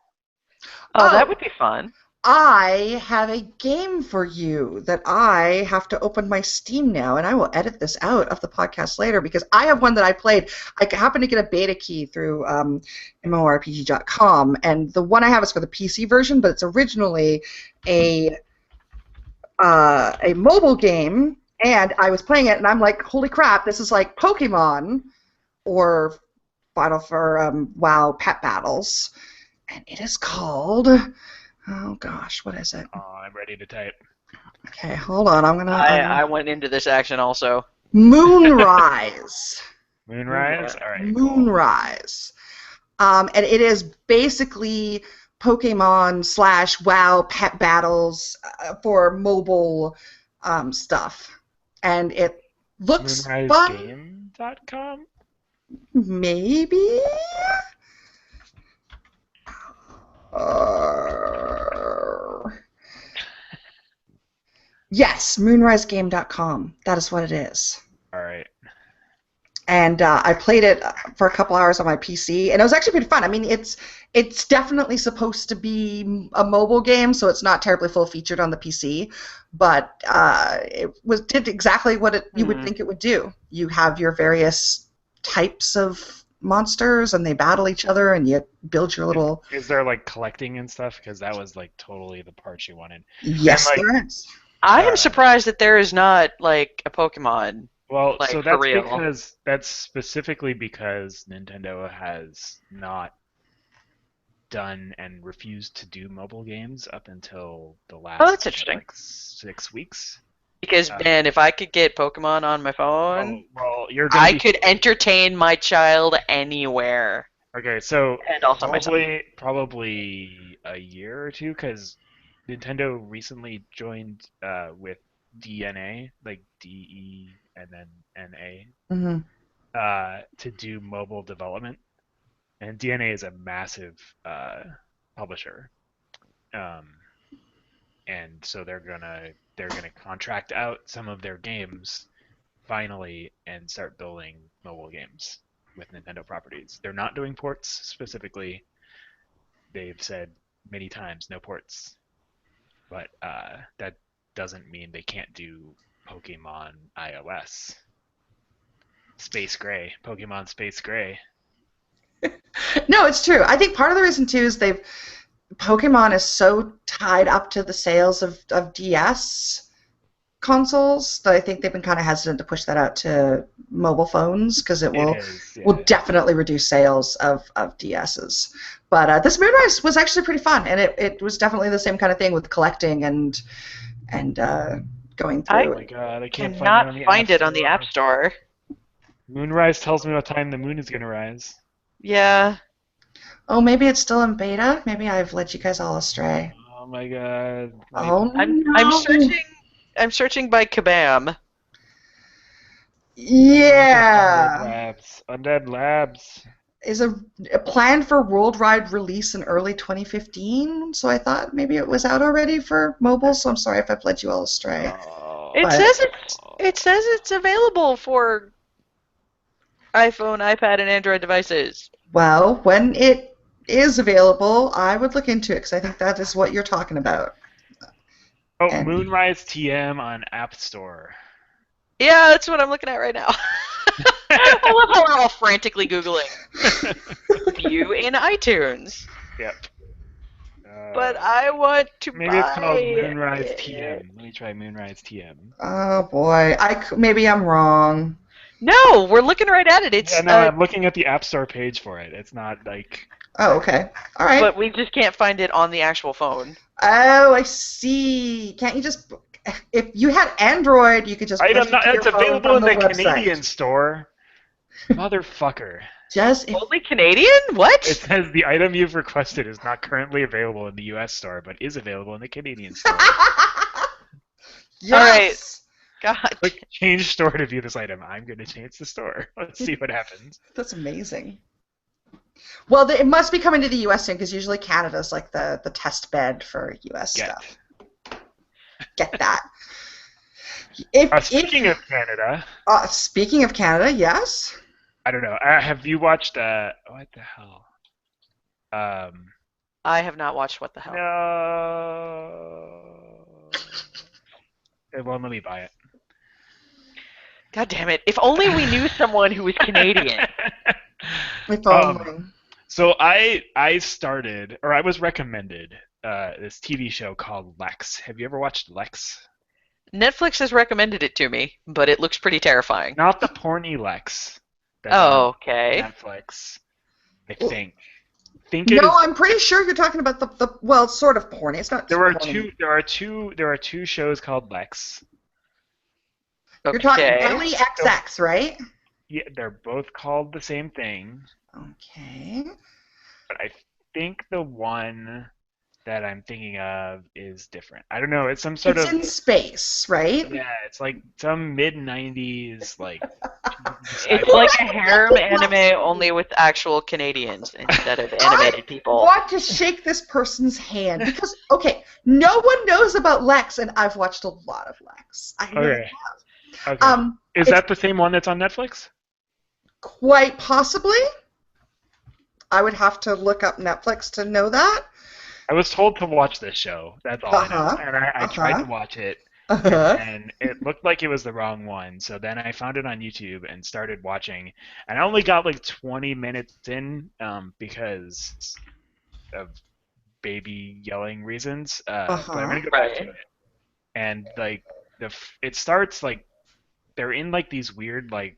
Oh, that Oh. would be fun. I have a game for you that I have to open my Steam now, and I will edit this out of the podcast later because I have one that I played. I happened to get a beta key through MMORPG.com, and the one I have is for the PC version, but it's originally a mobile game, and I was playing it, and I'm like, holy crap, this is like Pokemon or WoW Pet Battles, and it is called. Oh gosh, what is it? Oh, I'm ready to type. Okay, hold on. I went into this action also. Moonrise. Moonrise? All right. Moonrise. And it is basically Pokemon / WoW Pet Battles for mobile stuff, and it looks fun. MoonriseGame.com? Maybe. Yes, moonrisegame.com. That is what it is. All right. And I played it for a couple hours on my PC, and it was actually pretty fun. I mean, it's definitely supposed to be a mobile game, so it's not terribly full-featured on the PC, but it did exactly what you would think it would do. You have your various types of monsters, and they battle each other, and you build your little... Is there, like, collecting and stuff? Because that was, like, totally the part you wanted. Yes, and, like, there is. I am surprised that there is not like a Pokemon. Well, Like, so for that's real. because that's specifically because Nintendo has not done and refused to do mobile games up until the Oh, last that's interesting. like 6 weeks. Because man, if I could get Pokemon on my phone, Well, you're gonna I be could entertain my child anywhere. okay. So And also myself. probably a year or two, because Nintendo recently joined with DNA, like DE and then NA, Hmm. to do mobile development. And DNA is a massive publisher, um, and so they're gonna contract out some of their games finally and start building mobile games with Nintendo properties. They're not doing ports specifically. They've said many times no ports, but that doesn't mean they can't do Pokemon iOS. Space Gray, Pokemon Space Gray. No, it's true. I think part of the reason too is Pokemon is so tied up to the sales of DS consoles that I think they've been kind of hesitant to push that out to mobile phones because it will Yeah. definitely reduce sales of DSs. But this Moonrise was actually pretty fun, and it was definitely the same kind of thing with collecting and going I Oh through. my god, I can't find it cannot on the find App it on the Store. App Store. Moonrise tells me what time the moon is gonna rise. Yeah. Oh, maybe it's still in beta. Maybe I've led you guys all astray. Oh my god. Oh I'm no! searching by Kabam. Undead Yeah. Labs. Undead Labs. Is a plan for worldwide release in early 2015. So I thought maybe it was out already for mobile. So I'm sorry if I've led you all astray. It But says it's available for iPhone, iPad, and Android devices. well, when it is available, I would look into it because I think that is what you're talking about. Oh, And Moonrise TM on App Store. Yeah, that's what I'm looking at right now. I love how we're all frantically Googling. View in iTunes. Yep. But I want to Maybe it's called buy Moonrise it. TM. Let me try Moonrise TM. oh boy, maybe I'm wrong. No, we're looking right at it. It's Yeah, no, I'm looking at the App Store page for it. It's not like. Oh, okay. All right. but we just can't find it on the actual phone. Oh, I see. Can't you just, if you had Android, you could just push it to your It's phone available in from the the website. Canadian store. Motherfucker. Just Only Canadian? What? It says the item you've requested is not currently available in the US store, but is available in the Canadian store. Yes. All right. God. Click change store to view this item. I'm going to change the store. Let's see what happens. That's amazing. Well, it must be coming to the U.S. soon because usually Canada's like the test bed for U.S. stuff. Get that. Speaking of Canada. Speaking of Canada, yes. I don't know. Have you watched what the hell? I have not watched What the Hell. No. It won't let me buy it. God damn it. If only we knew someone who was Canadian. If only. So I started, or I was recommended this TV show called Lex. Have you ever watched Lex? Netflix has recommended it to me, but it looks pretty terrifying. Not the porny Lex. That's on Okay. Netflix. I think. I'm pretty sure you're talking about the well, it's sort of porny. It's not. There are porny. two shows called Lex. You're talking Elly XX, right? Yeah, they're both called the same thing. Okay. But I think the one that I'm thinking of is different. I don't know. It's some sort of. It's in space, right? Yeah, it's like some mid-90s like. It's like a harem anime only with actual Canadians instead of animated people. I want to shake this person's hand because no one knows about Lex, and I've watched a lot of Lex. I really have. Okay. Is that the same one that's on Netflix? Quite possibly. I would have to look up Netflix to know that. I was told to watch this show. That's all I know. And I tried to watch it, and it looked like it was the wrong one. So then I found it on YouTube and started watching. And I only got like 20 minutes in because of baby yelling reasons. But I'm going to go back to it. and like it starts like they're in like these weird like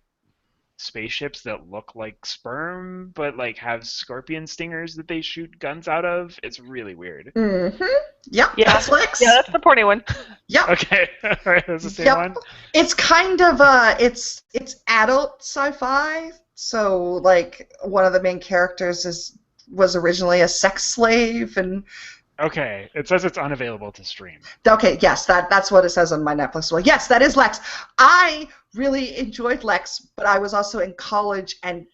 spaceships that look like sperm, but like have scorpion stingers that they shoot guns out of. It's really weird. Mm-hmm. Yep, Yeah. that's Lex. Yeah, that's the porny one. Yep. Okay, all right, that's the same Yep. one. It's kind of it's adult sci-fi. So like one of the main characters was originally a sex slave, and Okay, it says it's unavailable to stream. okay, yes, that's what it says on my Netflix. Well, yes, that is Lex. I really enjoyed Lex, but I was also in college and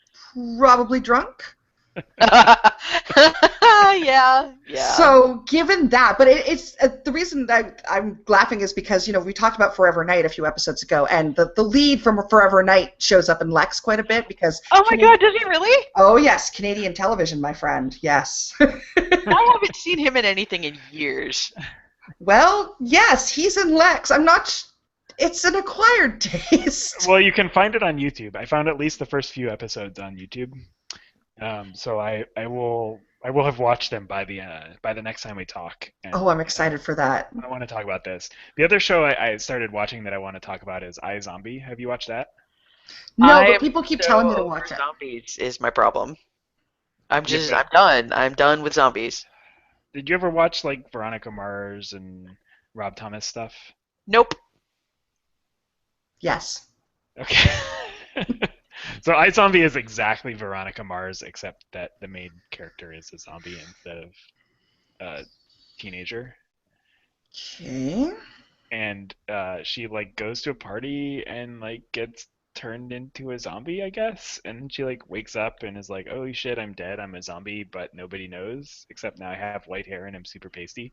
probably drunk. Yeah. So given that, but it's the reason that I'm laughing is because we talked about Forever Night a few episodes ago, and the lead from Forever Night shows up in Lex quite a bit because. Oh my God, does he really? Oh yes, Canadian television, my friend. Yes. I haven't seen him in anything in years. Well, yes, he's in Lex. I'm not. It's an acquired taste. Well, you can find it on YouTube. I found at least the first few episodes on YouTube. So I will have watched them by the next time we talk. And, Oh, I'm excited for that. I want to talk about this. The other show I started watching that I want to talk about is iZombie. Have you watched that? No, but people keep telling me to watch it. Zombies is my problem. I'm done. I'm done with zombies. Did you ever watch like Veronica Mars and Rob Thomas stuff? Nope. Yes. Okay. So iZombie is exactly Veronica Mars, except that the main character is a zombie instead of a teenager. Okay. And she like goes to a party and like gets turned into a zombie, I guess. And she like wakes up and is like, "Oh shit, I'm dead. I'm a zombie, but nobody knows except now I have white hair and I'm super pasty."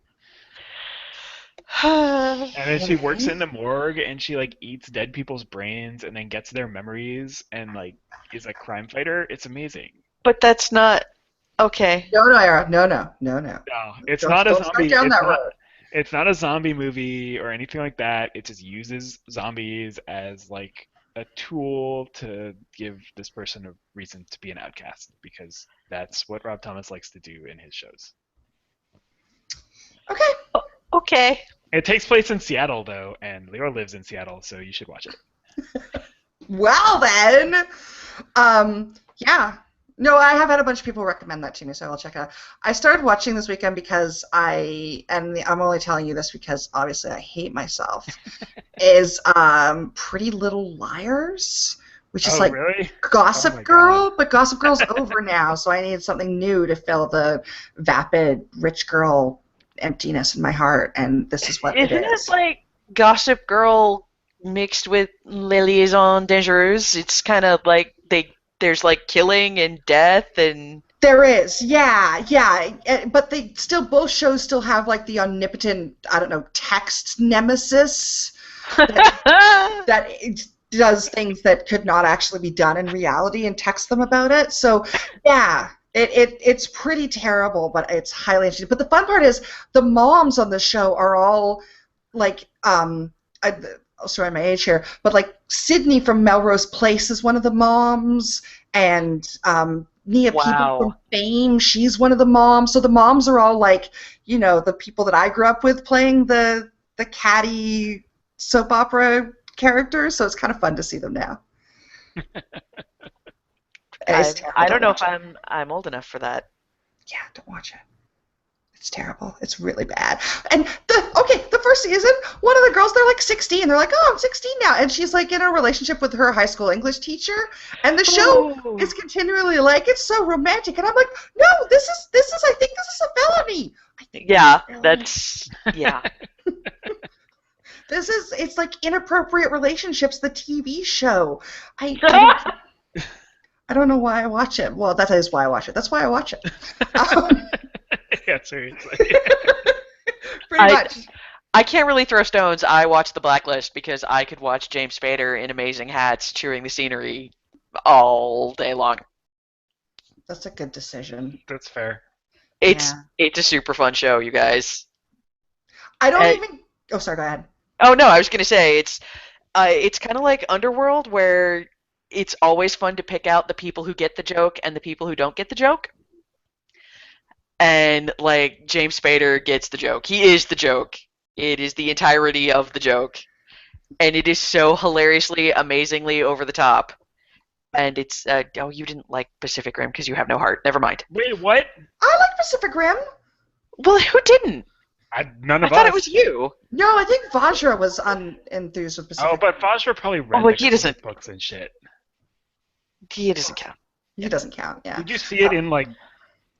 And then she works in the morgue and she like eats dead people's brains and then gets their memories and like is a crime fighter. It's amazing. But that's not okay. No, Ira. No. No, it's Don't- not a don't start zombie. down that road. It's not a zombie movie or anything like that. It just uses zombies as like a tool to give this person a reason to be an outcast because that's what Rob Thomas likes to do in his shows. Okay. Okay. It takes place in Seattle though, and Liore lives in Seattle, so you should watch it. Well then. Yeah. No, I have had a bunch of people recommend that to me, so I will check it out. I started watching this weekend because I'm only telling you this because obviously I hate myself, is Pretty Little Liars, which is like really? Gossip Oh my Girl, but Gossip Girl's over now, so I needed something new to fill the vapid rich girl emptiness in my heart, and this is what it Isn't is. it like Gossip Girl mixed with Les Liaisons Dangereuses? It's kind of like there's like killing and death and. There is, yeah, but both shows still have like the omnipotent, I don't know, text nemesis that it does things that could not actually be done in reality and text them about it. So, yeah, it's pretty terrible, but it's highly interesting. But the fun part is the moms on the show are all like, sorry, my age here, but like Sydney from Melrose Place is one of the moms, and Nia People from Fame, she's one of the moms. So the moms are all like, the people that I grew up with playing the catty soap opera characters. So it's kind of fun to see them now. I don't know if I'm old enough for that. Yeah, don't watch it. It's terrible. It's really bad. And the first season, one of the girls, they're like 16. They're like, "Oh, I'm 16 now," and she's like in a relationship with her high school English teacher. And the show is continually like, "It's so romantic," and I'm like, "No, this is. I think this is a felony." Yeah, that's yeah. It's like Inappropriate Relationships, the TV show. I don't know why I watch it. Well, that is why I watch it. That's why I watch it. Yeah, seriously. Pretty much. I can't really throw stones. I watch The Blacklist because I could watch James Spader in amazing hats chewing the scenery all day long. That's a good decision. That's fair. It's a super fun show, you guys. I don't even. Oh, sorry. Go ahead. Oh no, I was gonna say it's kind of like Underworld, where it's always fun to pick out the people who get the joke and the people who don't get the joke. And like James Spader gets the joke. He is the joke It is the entirety of the joke. And it is so hilariously, amazingly over the top. And it's, oh, you didn't like Pacific Rim because you have no heart. Never mind. Wait, what? I like Pacific Rim. Well, who didn't? None I of thought us. it was you. No, I think Vajra was unenthused with Pacific Oh, but Foster probably read well, the he doesn't- comic books and shit. He doesn't count. He doesn't count, yeah. Did you see it in like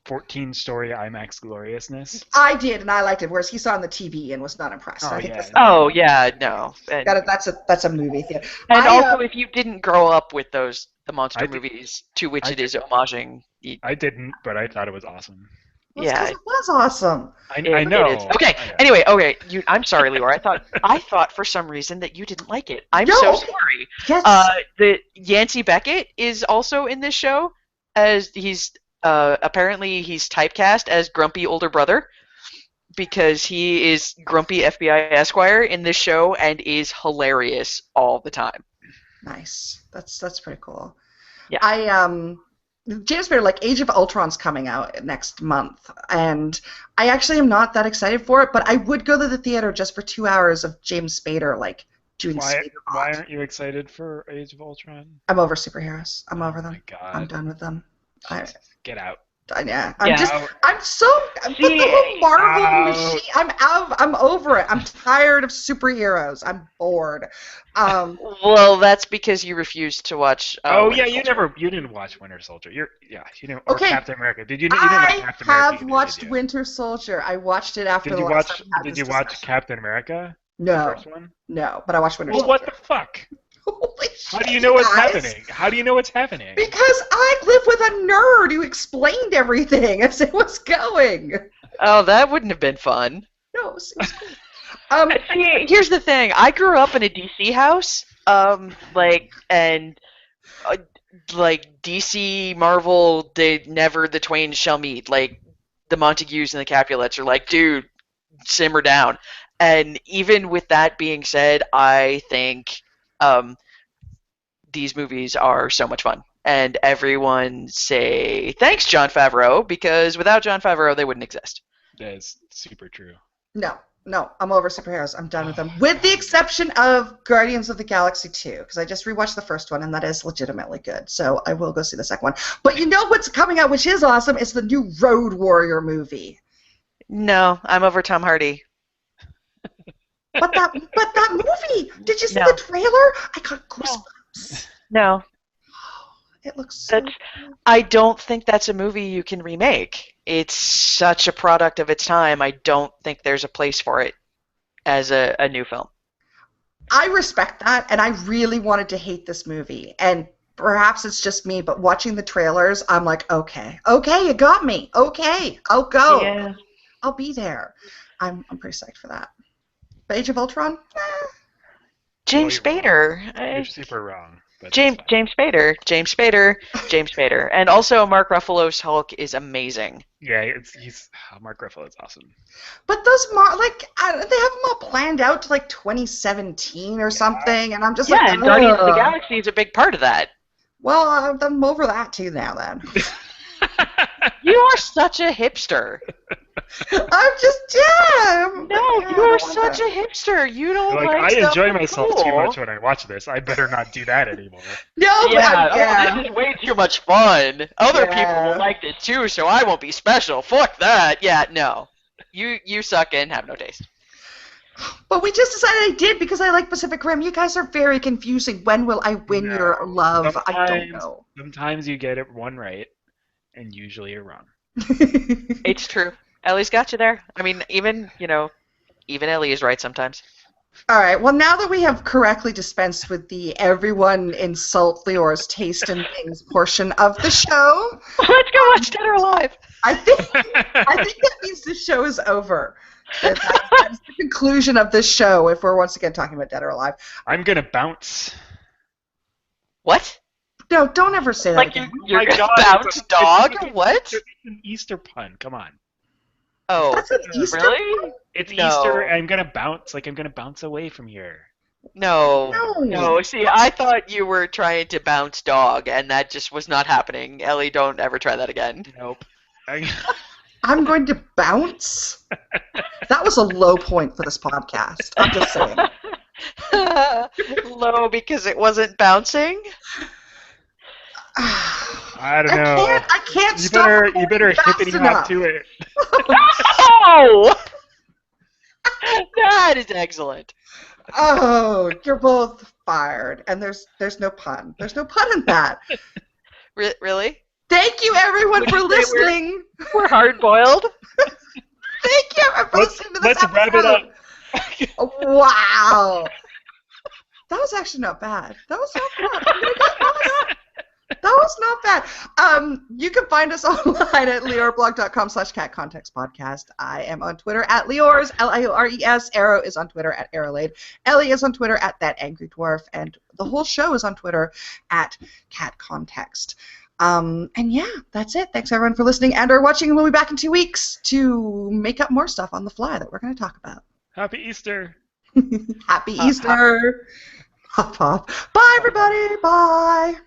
14-story IMAX gloriousness? I did, and I liked it, whereas he saw it on the TV and was not impressed. Oh, I think yeah. Oh, yeah, no. And, that's a movie theater. and I, also, if you didn't grow up with the monster I did- movies to which I it is homaging, I didn't, but I thought it was awesome. yeah. it was awesome. I It know. is. Okay. I know. Anyway, okay. I'm sorry, Liore. I thought for some reason that you didn't like it. I'm so No. sorry. Yes. The Yancey Beckett is also in this show, as he's apparently he's typecast as grumpy older brother because he is grumpy FBI Esquire in this show and is hilarious all the time. Nice. That's pretty cool. Yeah. James Spader, like Age of Ultron's coming out next month, and I actually am not that excited for it, but I would go to the theater just for 2 hours of James Spader, like, doing Why Spader. aren't you excited for Age of Ultron? I'm over superheroes. I'm over Oh my them. god. I'm done with them. Get out. Yeah. Yeah. I'm so with the whole Marvel Out. machine. I'm over it. I'm tired of superheroes. I'm bored. Well, that's because you refused to watch. Oh Winter yeah, Soldier. you didn't watch Winter Soldier. You didn't. Or Okay. Captain America. Did you? You didn't watch I Captain America have either, watched did you? Winter Soldier. I watched it after Did the you last watch? time we had Did this you watch discussion. Captain America? The No, first one. no, but I watched Winter Well, Soldier. what the fuck? Holy How do shit, you know what's guys. happening? How do you know what's happening? Because I live with a nerd who explained everything as it was going. Oh, that wouldn't have been fun. No, it was cool. See, here's the thing. I grew up in a DC house, like DC, Marvel, they never the twain shall meet. Like the Montagues and the Capulets are like, dude, simmer down. And even with that being said, I think these movies are so much fun. And everyone say thanks, Jon Favreau, because without Jon Favreau, they wouldn't exist. That is super true. No, I'm over superheroes. I'm done with them. With the exception of Guardians of the Galaxy 2, because I just rewatched the first one, and that is legitimately good. So I will go see the second one. But you know what's coming out, which is awesome, is the new Road Warrior movie. No, I'm over Tom Hardy. But that movie, did you see No. the trailer? I got goosebumps. No, It looks so that's. I don't think that's a movie you can remake. It's such a product of its time. I don't think there's a place for it as a new film. I respect that, and I really wanted to hate this movie. And perhaps it's just me, but watching the trailers, I'm like, okay, you got me. Okay, I'll go. Yeah. I'll be there. I'm pretty psyched for that. But Age of Ultron? James Well, Spader. You're super wrong. But James that's fine. James Spader, and also Mark Ruffalo's Hulk is amazing. Yeah, Mark Ruffalo is awesome. But those they have them all planned out to like 2017 or something, and I'm just like, And Guardians of the ugh. Galaxy is a big part of that. Well, I'm over that too now. Then You are such a hipster. I'm just No, you are such a hipster. You don't Like, like I stuff enjoy that's myself cool. too much when I watch this. I better not do that anymore. no. Yeah, Yeah. this is way too much fun. Other Yeah. people will like this too, so I won't be special. Fuck that. Yeah, no. You suck and have no taste. But we just decided I did because I like Pacific Rim. You guys are very confusing. When will I win No. your love? I don't Sometimes- know. Sometimes you get it one right, and usually you're wrong. It's true. Ellie's got you there. I mean, even Elly is right sometimes. All right. Well, now that we have correctly dispensed with the everyone insult Leore's taste in things portion of the show, Let's go watch Dead or Alive. I think that means the show is over. That's the conclusion of this show. If we're once again talking about Dead or Alive, I'm gonna bounce. What? no, don't ever say that Like again. you're my gonna God, bounce dog? What? It's an Easter pun. Come on. Oh, That's an Easter really? pun? It's No. Easter. I'm gonna bounce. Like I'm gonna bounce away from here. No. No. No, see, I thought you were trying to bounce dog, and that just was not happening. Ellie, don't ever try that again. Nope. I'm going to bounce. That was a low point for this podcast. I'm just saying. Low because it wasn't bouncing. I don't know. I can't You stop. better fast hippity enough. hop to it. Oh! That is excellent. Oh, you're both fired, and there's no pun. There's no pun in that. Really? Thank you, everyone, Would for you say listening. We're hard boiled. Thank you for listening to this Let's wrap it up. episode. Wow. That was actually not bad. That was not bad. Oh my God. That was not bad. You can find us online at LioreBlog.com/catcontextpodcast. I am on Twitter at Liores, Liores. Arrow is on Twitter at Arrowlade. Elly is on Twitter at ThatAngryDwarf. And the whole show is on Twitter at CatContext. And yeah, that's it. Thanks everyone for listening and or watching. We'll be back in 2 weeks to make up more stuff on the fly that we're going to talk about. Happy Easter. Happy Easter. Hop, hop. Bye, everybody. Bye.